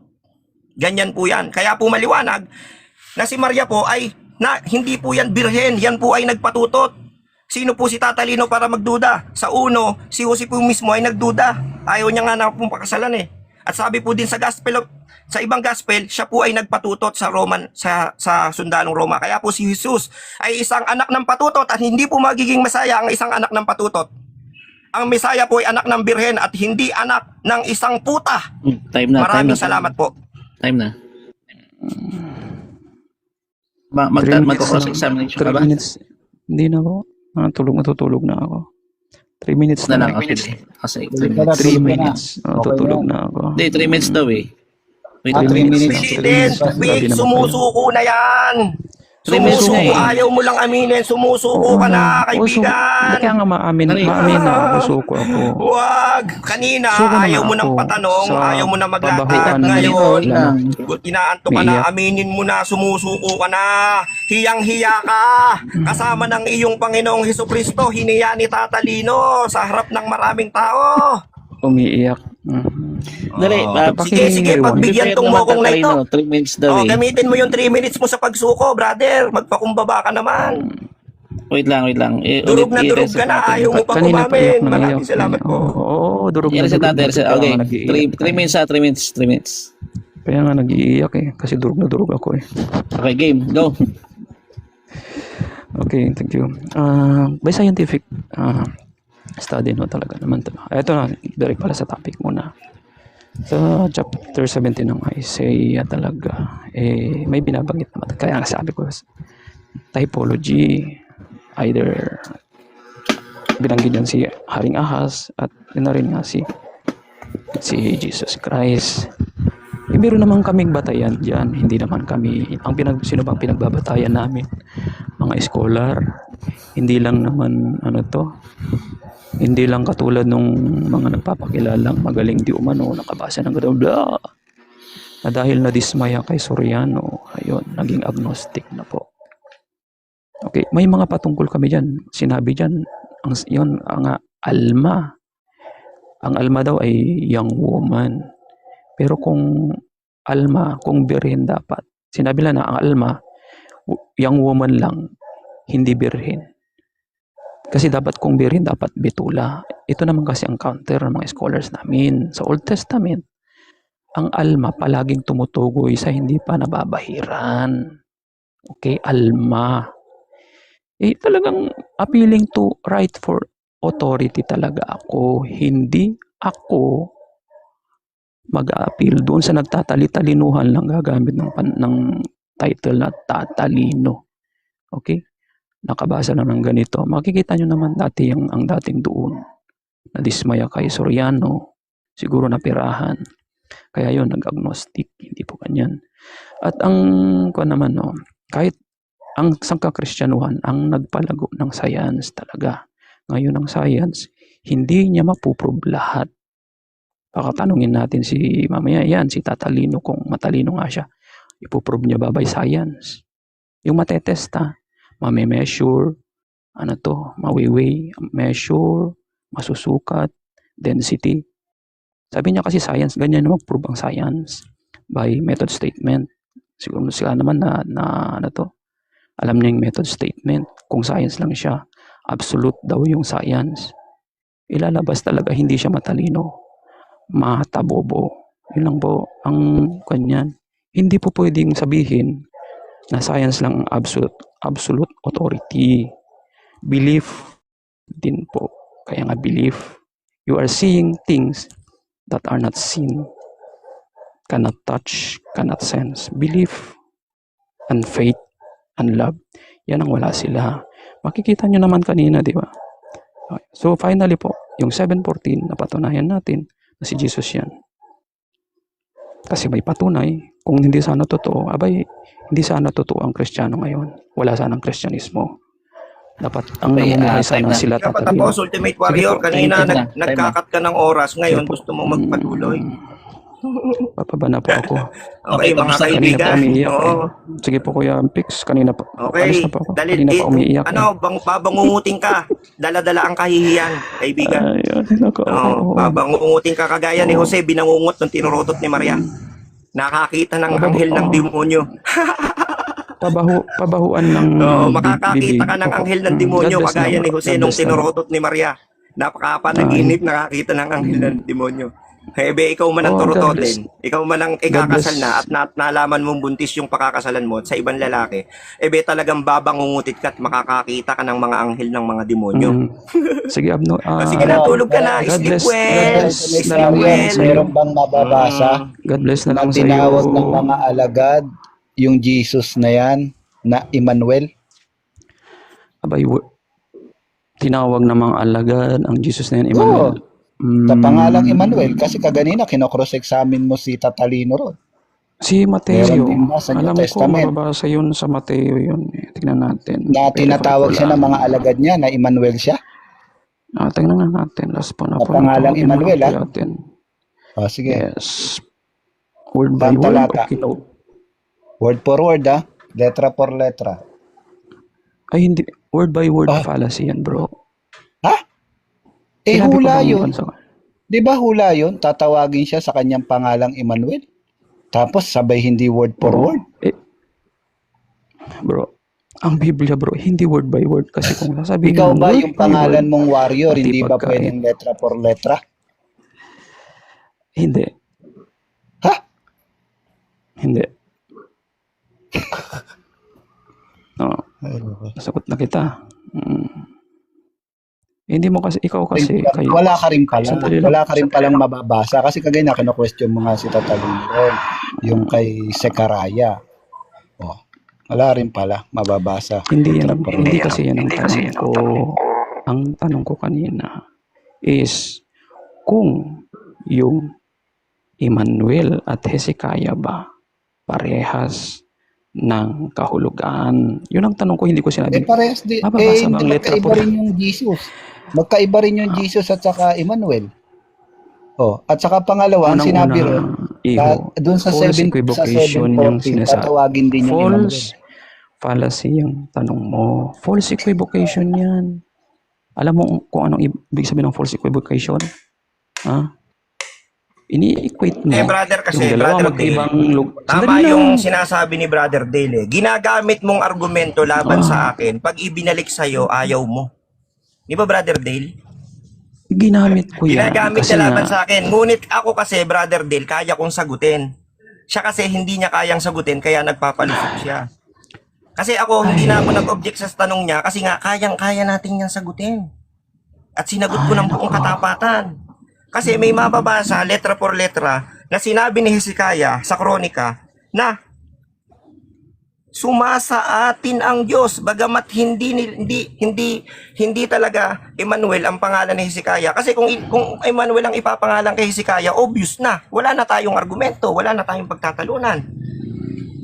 Ganyan po yan. Kaya po maliwanag na si Maria po ay hindi po yan birhen, yan po ay nagpatutot. Sino po si Tatalino para magduda? Sa uno, si Jose po mismo ay nagduda. Ayaw niya nga na pong pakasalan eh. At sabi po din sa sa ibang gospel, siya po ay nagpatutot sa sa sundalong Roma. Kaya po si Jesus ay isang anak ng patutot at hindi po magiging Mesaya ang isang anak ng patutot. Ang Mesaya po ay anak ng birhen at hindi anak ng isang puta. Time na. Maraming salamat po. Time na. 3 minutes Mag-cross-examination ka 3 ba? minutes. Hindi na po. Matutulog na ako. 3 minutes Na na lang. lang. Okay. Kasi 3 Tulog ka na, minutes. 3 tulog ka na. minutes. Matutulog na ako. Hindi, 3 minutes daw eh. Wait, 3 minutes. Pilitin, Sabi wait, naman sumusuko na yan. 3 minutes Sumusuko, na eh. ayaw mo lang aminin, sumusuko ka na, kaibigan. Kaya nga maamin na ako. Suko ako. Wag! Kanina, Suko naman ayaw mo nang ako patanong, sa ayaw mo na maglatag. babahuan ng Ngayon, lang. inaanto ka na, Umiiyak. aminin mo na, sumusuko ka na. Hiyang-hiya ka. Kasama ng iyong Panginoong Hesukristo, hiniya ni Tatalino sa harap ng maraming tao. Umiiyak. Dali, Sige, pagbigyan tong mokong na ito. 3 minutes daw eh. Gamitin mo yung 3 minutes mo sa pagsuko, brother. Magpakumbaba ka naman. Wait lang. Durog na durog ka na, ayaw mo pa Kanina pa iyak kumamin. na iyak. Maraming salamat po. Oo, durog na I-reset durog. natin, reset. Kaya Okay, nga nag-iiyak. 3 minutes 3 minutes. Kaya nga nag-iiyak eh. Kasi durog na durog ako eh. Okay, game, go. Okay, thank you. By scientific study no talaga naman to. Ito na, direct pala sa topic muna. Sa chapter 17 ng Isaiah talaga, may binabanggit naman. Kaya nga sabi ko, typology, either binanggit yan si Haring Ahaz at yun na rin nga si Jesus Christ. Meron naman kaming batayan dyan. Hindi naman kami, sino bang pinagbabatayan namin? Mga scholar. Hindi lang naman, hindi lang katulad nung mga nagpapakilalang magaling di umano, nakabasa ng gano'n, blah. Na dahil nadismaya kay Soriano, ayun, naging agnostic na po. Okay, may mga patungkol kami dyan. Sinabi dyan, ang alma. Ang alma daw ay young woman. Pero kung birhen dapat, sinabi lang na ang alma, young woman lang, hindi birhen. Kasi dapat kung birhen, dapat betula. Ito naman kasi ang counter ng mga scholars namin. Sa Old Testament, ang alma palaging tumutugoy sa hindi pa nababahiran. Okay, alma. Talagang appealing to right for authority talaga ako. Hindi ako mag-a-appeal doon sa nagtatali-talinuhan lang gagamit ng title na tatalino. Okay? Nakabasa lang ng ganito. Makikita nyo naman dati ang dating doon. Nadismaya kay Soriano. Siguro napirahan. Kaya yun, nag-agnostic. Hindi po ganyan. At kahit ang sangkakristyanuhan ang nagpalago ng science talaga. Ngayon ang science, hindi niya mapuprove lahat. Pakatanungin natin mamaya si Tatalino kung matalino nga siya. Ipuprove niya ba by science? Yung matetesta, mame-measure, mawiweigh, measure, masusukat, density. Sabi niya kasi science, ganyan na mag-prove ang science by method statement. Siguro sila naman alam niya yung method statement. Kung science lang siya, absolute daw yung science. Ilalabas talaga hindi siya matalino. Matabobo. Yun lang po ang kanyan. Hindi po pwedeng sabihin na science lang ang absolute authority. Belief din po. Kaya nga belief. You are seeing things that are not seen. Cannot touch, cannot sense. Belief and faith and love. Yan ang wala sila. Makikita nyo naman kanina, di ba? Okay. So finally po, yung 7:14 napatunayan natin na si Jesus yan. Kasi may patunay, kung hindi sana totoo, hindi sana totoo ang Kristiyano ngayon. Wala sanang Kristyanismo. Dapat ang namumuhay sana sila Dapat Tatalino. Ultimate Warrior, kanina time na. nagkakat ka ng oras, ngayon gusto mo magpatuloy. Papaba na po ako. Okay, mga tapos na. Kanina pa kaibigan. umiiyak. Oo. Sige po Kuya Pix, kanina pa. Alis Okay. na po ako. Dali, Kanina pa umiiyak. babangungutin ka. Dala-dala ang kahihiyan, kaibigan. Ay, nako. Oo, babangungutin ka kagaya ni Jose, binangungot ng tinurutot ni Maria. Nakakita ng anghel ng demonyo. Pabahuan ng Oo, bibig makakakita ka ng ko. anghel ng demonyo God bless kagaya na, ni bro. Jose God nung bless na. tinurutot ni Maria. Napakapanaginip, nakakita ng anghel ng demonyo. Hebe, ikaw man ang Oh, God turutotin. Ikaw man ang ikakasal na at nalaman mong buntis yung pakakasalan mo sa ibang lalaki. Ebe, talagang babangungutit ka at makakakita ka ng mga anghel ng mga demonyo. Sige, Abno. Sige na, tulog ka na. God Sleep bless. well. God bless. Sleep Marian, well. meron bang mababasa God bless na na lang sa iyo. tinawag ng mga alagad yung Jesus na yan na Emmanuel? Abay, tinawag ng mga alagad ang Jesus na yan, Emmanuel. Sa pangalang Emmanuel, kasi kaganina kinocross-examine mo si Tatalino ron. Si Mateo. Meron din ba sa New Alam ko, Testament? mababasa yun sa Mateo yun. Tingnan natin. Na tinatawag Verify siya ko ng lang. mga alagad niya na Emmanuel siya. Tingnan na natin. Last po na Sa po. pangalang Emmanuel, ah. Natin. Sige. Yes. Word Saan by word. talata? Okay, no. Word for word, letra por letra. Ay, hindi. Word by word Ah. fallacy yan, bro. Hula Sinabi ko bang yun. bansa- Di ba hula yun? Tatawagin siya sa kanyang pangalang Emmanuel. Tapos sabay hindi word for word. Bro, ang Biblia, bro, hindi word by word. Kasi kung sasabihin Ikaw mo ba word yung by pangalan word, mong warrior, pati hindi ba pagkain. pwedeng letra por letra? Hindi. Ha? Hindi. No, nasagot na kita. Hindi mo kasi, ikaw kasi, kayo. Wala ka rin pala. Sandali lang. Wala ka rin palang mababasa. Kasi kagaya na kino-question mo nga si Tatalino, yung kay Sekaraya. Oh, wala rin pala mababasa. Hindi Letra yan, por hindi letra. kasi yan ang tanong ko. Ang tanong ko kanina is kung yung Emmanuel at Hezekiah ba parehas ng kahulugan? Yun ang tanong ko, hindi ko sinabi. Parehas din. Mababasa bang letra Magkaiba por- rin yung Jesus. Magkaiba rin yung Jesus at saka Emmanuel. Oh, at saka pangalawa, ang sinabi ron, Iho, doon sa false 7 sa equivocation yung 7:14, sinasabi. tatawagin din yung Emmanuel. False fallacy yung tanong mo. False equivocation yan. Alam mo kung anong ibig sabihin ng false equivocation? Ha? Ini-equate mo Brother, kasi, yung dalawa Brother magkaibang Tama yung sinasabi ni Brother Dale. Ginagamit mong argumento laban sa akin. Pag ibinalik sa'yo, ayaw mo. Di ba, Brother Dale? ginamit ko yan. Ginagamit Kasi niya laban nga, sa akin. Ngunit ako kasi, Brother Dale, kaya kong sagutin. Siya kasi hindi niya kayang sagutin, kaya nagpapalusot siya. Kasi ako, hindi na ako nag-object sa tanong niya kasi nga, kayang-kaya natin niyang sagutin. At sinagot ko ng buong katapatan. Kasi may mababasa, letra por letra, na sinabi ni Hezekiah sa kronika na sumasa atin ang Diyos bagamat hindi talaga Emmanuel ang pangalan ni Hezekiah. Kasi kung Emmanuel ang ipapangalan kay Hezekiah, obvious na. Wala na tayong argumento, wala na tayong pagtatalunan.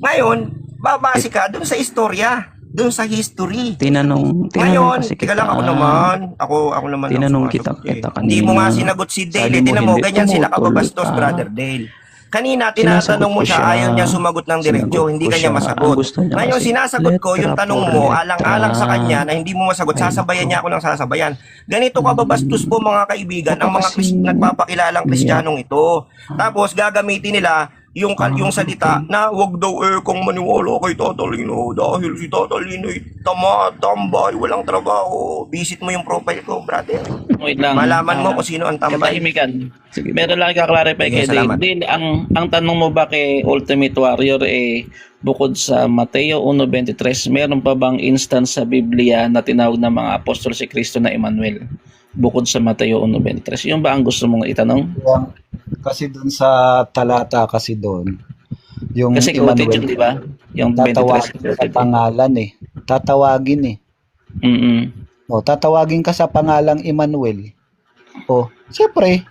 Ngayon, babase ka dun sa istorya, dun sa history. tinanong Ngayon, kasi teka kita. lang, ako naman ang Tinanong sumasagot kita kanina. Hindi mo nga sinagot si Dale. Sabi mo, Tinan mo, hindi ganyan sila tumutol kababastos, ka. Brother Dale. Kanina, Sinasagot tinatanong mo ko siya, siya. ayaw niya sumagot ng diretsyo, Sinagot hindi ko kanya siya. masagot. Ang gusto niya Ngayon, kasi, sinasagot ko yung letra tanong por mo, letra. alang-alang sa kanya na hindi mo masagot, sasabayan niya ako ng sasabayan. Ganito kababastos po mga kaibigan, ang mga nagpapakilalang Kristiyanong ito. Tapos, gagamitin nila yung salita na wag daw kung maniwala kay Tatalino dahil si Tatalino ay tamad, tambay, walang trabaho. Visit mo yung profile ko, brother. Wait lang. Malaman mo kung sino ang tambay. Katahimikan. Meron lang kaklarify Sige, kay salamat. Dale. Ang tanong mo ba kay Ultimate Warrior bukod sa Mateo 1:23, meron pa bang instance sa Biblia na tinawag ng mga apostol si Kristo na Emmanuel? Bukod sa Mateo 1:23. Yung ba ang gusto mong itanong? Kasi doon sa talata kasi doon, yung Kasi quoted yun, di ba? Yung 23. tatawagin sa pangalan Tatawagin tatawagin ka sa pangalang Emmanuel. Siyempre,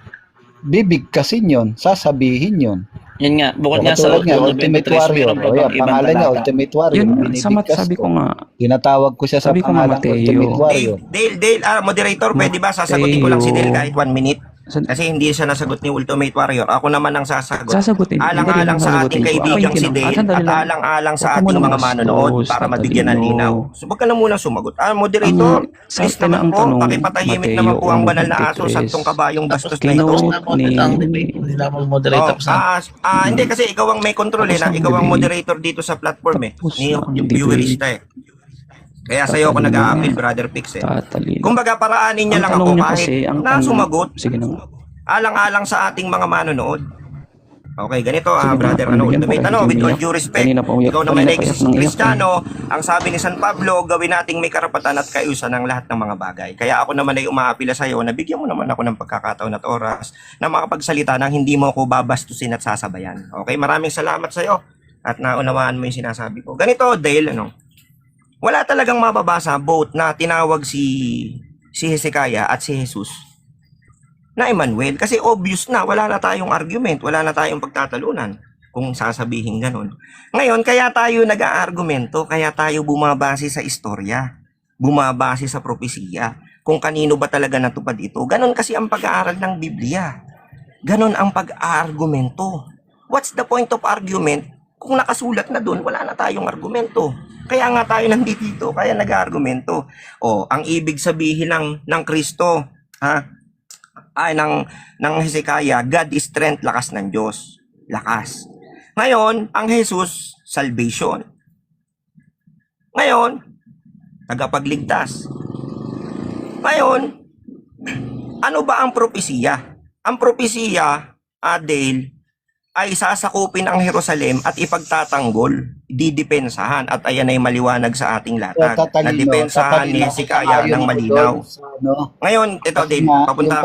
bibigkasin yun, sasabihin yun. Yun nga, bukod nga sa Katulad nga, Ultimate 1:23, Warrior. meron pa bang ibang Pangalan niya, talata? Ultimate Warrior. Yun, Binibigkas sabi ko nga, Tinatawag ko siya sa Sabi ko nga, pangalang Mateo. Ultimate Warrior. Dale, moderator, pwede ba sasagutin ko lang si Dale kahit 1 minute? Kasi hindi siya nasagot ni Ultimate Warrior. Ako naman ang sasagot. Sasagutin. Alang-alang sa ating kaibigang si Dale at alang-alang sa ating mga manonood para mabigyan ng linaw. So, wag ka na munang sumagot. Moderator, please naman po, pakipatahimik naman po ang banal na aso sa itong kabayong bastos na ito. Hindi na mag-moderate ako sa... Hindi kasi ikaw ang may control eh. Ikaw ang moderator dito sa platform eh. Yung viewerista eh. Kaya sa'yo ako nag-a-appeal, Brother Pix eh. Kumbaga paraanin niya lang ako kahit na sumagot. Sige na. Alang-alang sa ating mga manonood. Okay, ganito brother, Ultimate, with all due respect, ikaw naman ay Kristiyano, ang sabi ni San Pablo, gawin nating may karapatan at kayusan ng lahat ng mga bagay. Kaya ako naman ay umaapila sa iyo, nabigyan mo naman ako ng pagkakataon at oras na makapagsalita nang hindi mo ako babastusin at sasabayan. Okay, maraming salamat sa iyo at naunawaan mo yung sinasabi ko. Ganito, Dale, wala talagang mababasa both na tinawag si Hezekiah at si Jesus na Emmanuel. Kasi obvious na, wala na tayong argument, wala na tayong pagtatalunan kung sasabihin ganun. Ngayon, kaya tayo nag-aargumento, kaya tayo bumabase sa istorya, bumabase sa propesiya, kung kanino ba talaga natupad ito. Ganon kasi ang pag-aaral ng Biblia. Ganon ang pag-aargumento. What's the point of argument? Kung nakasulat na doon, wala na tayong argumento. Kaya nga tayo nandito, kaya nag-argumento. Ang ibig sabihin ng Kristo, ng Hezekiah, God is strength, lakas ng Diyos. Lakas. Ngayon, ang Jesus, salvation. Ngayon, tagapagligtas. Ngayon, ano ba ang propesiya? Ang propesiya, Dale, ay sasakupin ang Jerusalem at ipagtatanggol, didepensahan, at ayan ay maliwanag sa ating latag, na depensahan ni Hezekiah ng malinaw. Ngayon, ito Dale, papunta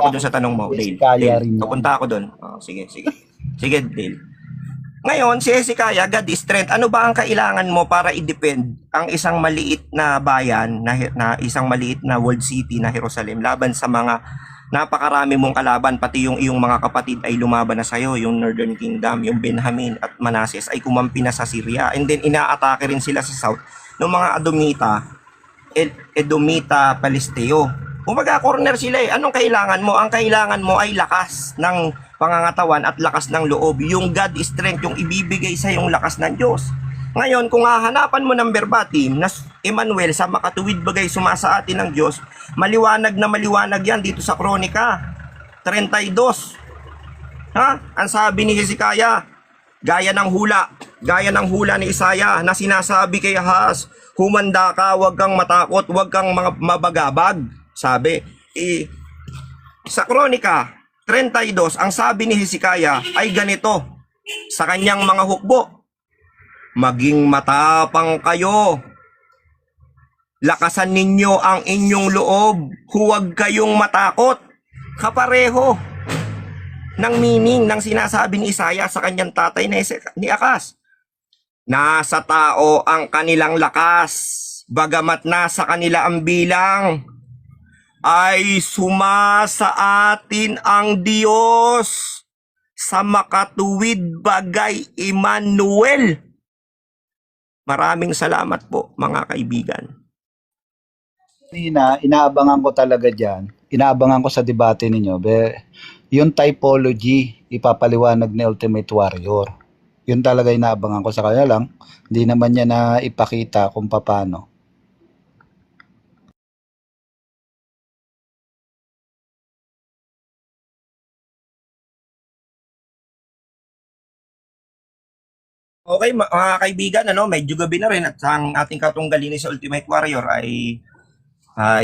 ako doon sa tanong mo, Dale. Papunta ako doon. Sige. Sige, Dale. Ngayon, si Hezekiah, God is strength. Ano ba ang kailangan mo para i-defend ang isang maliit na bayan, na isang maliit na world city na Jerusalem laban sa mga napakarami mong kalaban, pati yung iyong mga kapatid ay lumaban na sa'yo, yung Northern Kingdom, yung Benjamin at Manasseh ay kumampi na sa Syria. And then inaatake rin sila sa south ng mga Edomita, Palesteo. Kumbaga corner sila eh. Anong kailangan mo? Ang kailangan mo ay lakas ng pangangatawan at lakas ng loob. Yung God strength, yung ibibigay sa yung lakas ng Diyos. Ngayon, kung hahanapan mo ng verbatim na Emmanuel sa makatuwid bagay sumasa atin ng Diyos, maliwanag na maliwanag yan dito sa Kronika 32. Ang sabi ni Hezekiah, gaya ng hula ni Isaiah na sinasabi kay Ahaz, humanda ka, huwag kang matakot, huwag kang mabagabag. Sabi, sa Kronika 32, ang sabi ni Hezekiah ay ganito sa kanyang mga hukbo, maging matapang kayo. Lakasan ninyo ang inyong loob. Huwag kayong matakot. Kapareho ng meaning ng sinasabi ni Isaiah sa kanyang tatay ni Ahaz. Nasa tao ang kanilang lakas, bagamat nasa kanila ang bilang, ay sumasa atin ang Diyos sa makatuwid bagay, Emmanuel. Maraming salamat po, mga kaibigan. Inaabangan ko talaga dyan. Inaabangan ko sa debate ninyo. Yung typology, ipapaliwanag ni Ultimate Warrior. Yun talaga inaabangan ko sa kanya lang. Hindi naman niya na ipakita kung paano. Okay, mga kaibigan, medyo gabi na rin at ang ating katunggalin sa Ultimate Warrior ay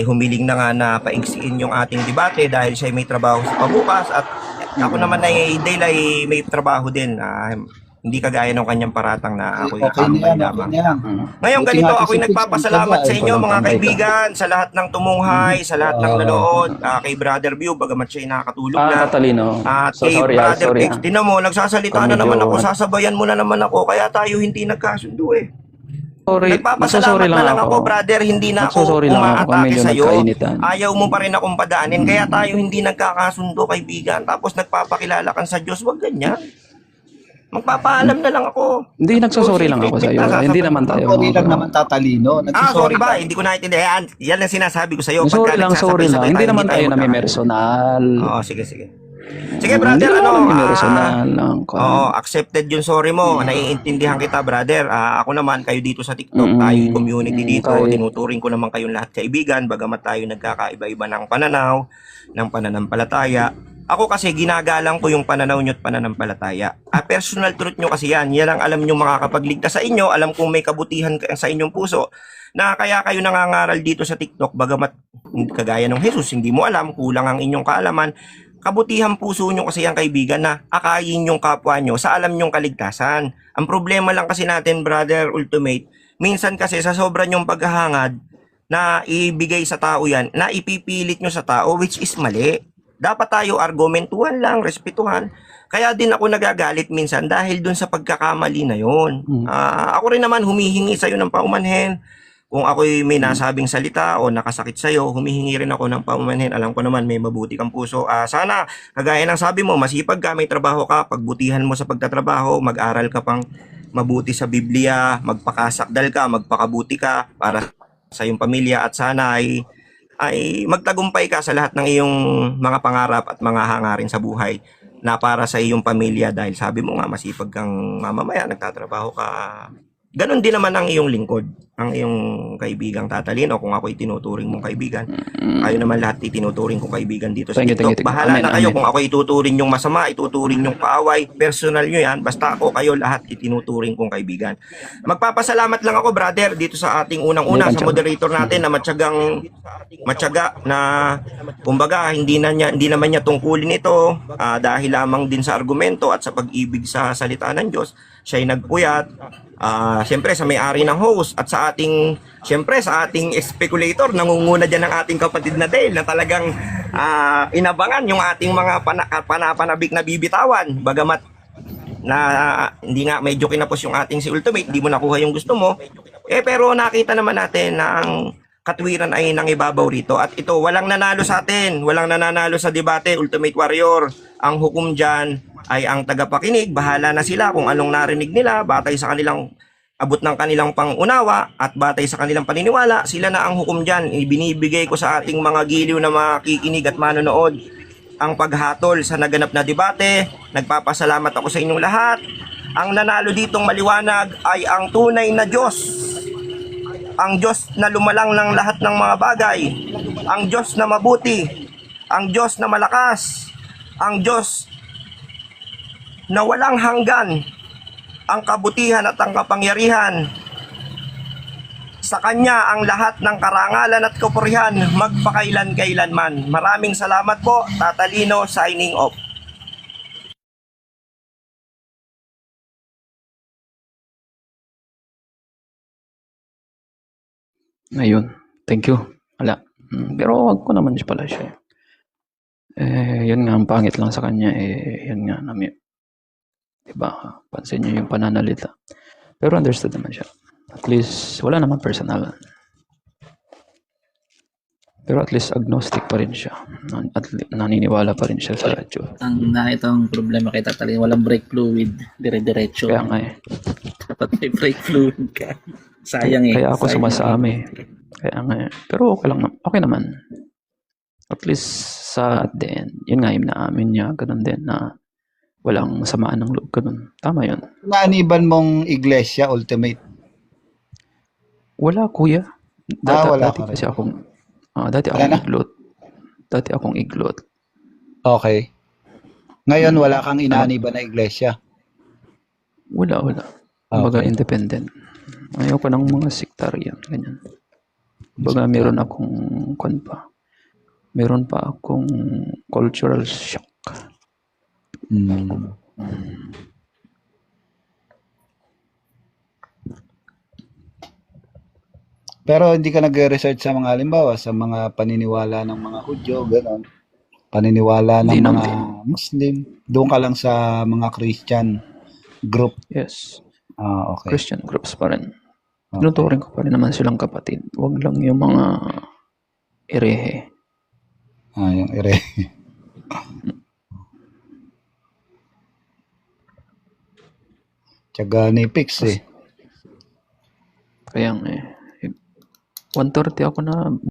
humiling na nga na paigsiin yung ating debate dahil siya may trabaho sa pabukas at ako naman ay Dale ay may trabaho din. Hindi kagaya ng kanyang paratang na ako'y lamang. Ngayon ganito, ako'y nagpapasalamat sa inyo mga kaibigan, sa lahat ng tumunghay, sa lahat ng nanood, kay Brother View, bagamat siya'y nakakatulog na. Katalino. At kay Brother Pix, tinan mo, nagsasalita na naman ako, sasabayan mo na naman ako, kaya tayo hindi nagkasundo eh. Nagpapasalamat na lang ako, brother, hindi na ako umaatake sa'yo. Ayaw mo pa rin akong padaanin, kaya tayo hindi nagkakasundo, kaibigan. Tapos nagpapakilala ka sa Diyos, wag ganyan. Magpapaalam na lang ako. Hindi, nagsasorry lang ako sa'yo. Hindi naman tayo. Sorry lang naman tatalino. Sorry ba? Hindi ko naintindihan. Yan ang sinasabi ko sa'yo. Sorry lang, sorry lang. Hindi naman tayo magkaka- nami-personal. Oo, sige. Sige, brother, Hindi naman ano? personal lang. Oo, accepted yung sorry mo. Naiintindihan kita, brother. Ako naman, kayo dito sa TikTok, Mm, tayo yung community dito. tayo. Tinuturing ko naman kayong lahat kaibigan, bagamat tayo nagkakaiba-iba ng pananaw, ng pananampalataya. Ako kasi ginagalang ko yung pananaw nyo at pananampalataya. Personal truth nyo kasi yan. Yan ang alam nyo makakapagligtas sa inyo. Alam kong may kabutihan sa inyong puso na kaya kayo nangangaral dito sa TikTok bagamat kagaya ng Jesus, hindi mo alam, kulang ang inyong kaalaman. Kabutihan puso nyo kasi yung kaibigan na akayin yung kapwa nyo sa alam nyong kaligtasan. Ang problema lang kasi natin, brother Ultimate, minsan kasi sa sobra nyong paghahangad na ibigay sa tao yan, na ipipilit nyo sa tao, which is mali. Dapat tayo argumentuhan lang, respetuhan. Kaya din ako nagagalit minsan dahil dun sa pagkakamali na yun. Ako rin naman humihingi sa'yo ng paumanhin. Kung ako'y may nasabing salita o nakasakit sa'yo, humihingi rin ako ng paumanhin. Alam ko naman may mabuti kang puso. Sana, kagaya ng sabi mo, masipag ka, may trabaho ka, pagbutihan mo sa pagtatrabaho, mag-aral ka pang mabuti sa Biblia, magpakasakdal ka, magpakabuti ka para sa iyong pamilya at sana ay magtagumpay ka sa lahat ng iyong mga pangarap at mga hangarin sa buhay na para sa iyong pamilya dahil sabi mo nga masipag kang mamamaya, nagtatrabaho ka. Ganon din naman ang iyong lingkod, ang iyong kaibigang tatalino kung ako'y tinuturing mong kaibigan. Kayo naman lahat itinuturing kong kaibigan dito sa Thank you, TikTok. thank you. Bahala Amen, na kayo amen. kung ako ituturing yung masama, ituturing yung kaaway, personal nyo yan. Basta ako, kayo lahat itinuturing kong kaibigan. Magpapasalamat lang ako, brother, dito sa ating unang-una sa moderator natin na matyaga na kumbaga hindi naman niya tungkulin ito dahil lamang din sa argumento at sa pag-ibig sa salita ng Diyos. Siya ay nagpuyat. Siyempre sa may-ari ng host at sa ating speculator, nangunguna dyan ng ating kapatid na Dale na talagang inabangan yung ating mga panapanabik na bibitawan. Bagamat na hindi nga medyo kinapos yung ating si Ultimate, di mo nakuha yung gusto mo. Pero nakita naman natin na ang katwiran ay nangibabaw rito. At ito, walang nanalo sa atin, walang nananalo sa debate, Ultimate Warrior. Ang hukom dyan ay ang tagapakinig, bahala na sila kung anong narinig nila, batay sa kanilang abot ng kanilang pangunawa at batay sa kanilang paniniwala, sila na ang hukom dyan. Ibinibigay ko sa ating mga giliw na makikinig at manonood ang paghatol sa naganap na debate. Nagpapasalamat ako sa inyong lahat. Ang nanalo ditong maliwanag ay ang tunay na Diyos. Ang Diyos na lumalang ng lahat ng mga bagay. Ang Diyos na mabuti. Ang Diyos na malakas. Ang Diyos na walang hanggan, ang kabutihan at ang kapangyarihan. Sa Kanya ang lahat ng karangalan at kapurihan magpakailan-kailanman. Maraming salamat po, Tatalino, signing off. Ayun. Thank you. Wala. Pero wag ko naman siya pala siya. Yun nga, ang pangit lang sa kanya. Yun nga, diba? Pansin niyo yung pananalita. Pero understood naman siya. At least, wala naman personal. Pero at least agnostic pa rin siya. At naniniwala pa rin siya sa Diyos. Itong problema kay Tatalino, walang brake fluid, dire-diretso. Kaya nga Dapat may brake fluid ka. Sayang Kaya ako sumasama Kaya nga Pero okay naman. At least sa at the end, yun nga yung naamin niya, ganun din na walang samaan ng loob, ganun. Tama yun. Naaniban mong iglesia, Ultimate? Wala, kuya. Wala Dati ka rin. kasi akong, dati Wala akong na? iglot. Dati akong iglot. Okay. Ngayon, wala kang inaaniban na iglesia? Wala. Kumbaga independent. Ayaw ko ng mga sectarian, ganyan. Kumbaga meron akong, meron pa akong cultural shock. Pero hindi ka nag-research sa mga halimbawa sa mga paniniwala ng mga Hudyo, gano'n. Paniniwala ng Hindi mga naman. Muslim. Doon ka lang sa mga Christian group. Yes. Okay. Christian groups pa rin. Okay. Tinuturing ko pa rin naman silang kapatid. Huwag lang yung mga erehe. Yung ire. Tiyaga ni Pix eh. Kaya nga 1:30 ako na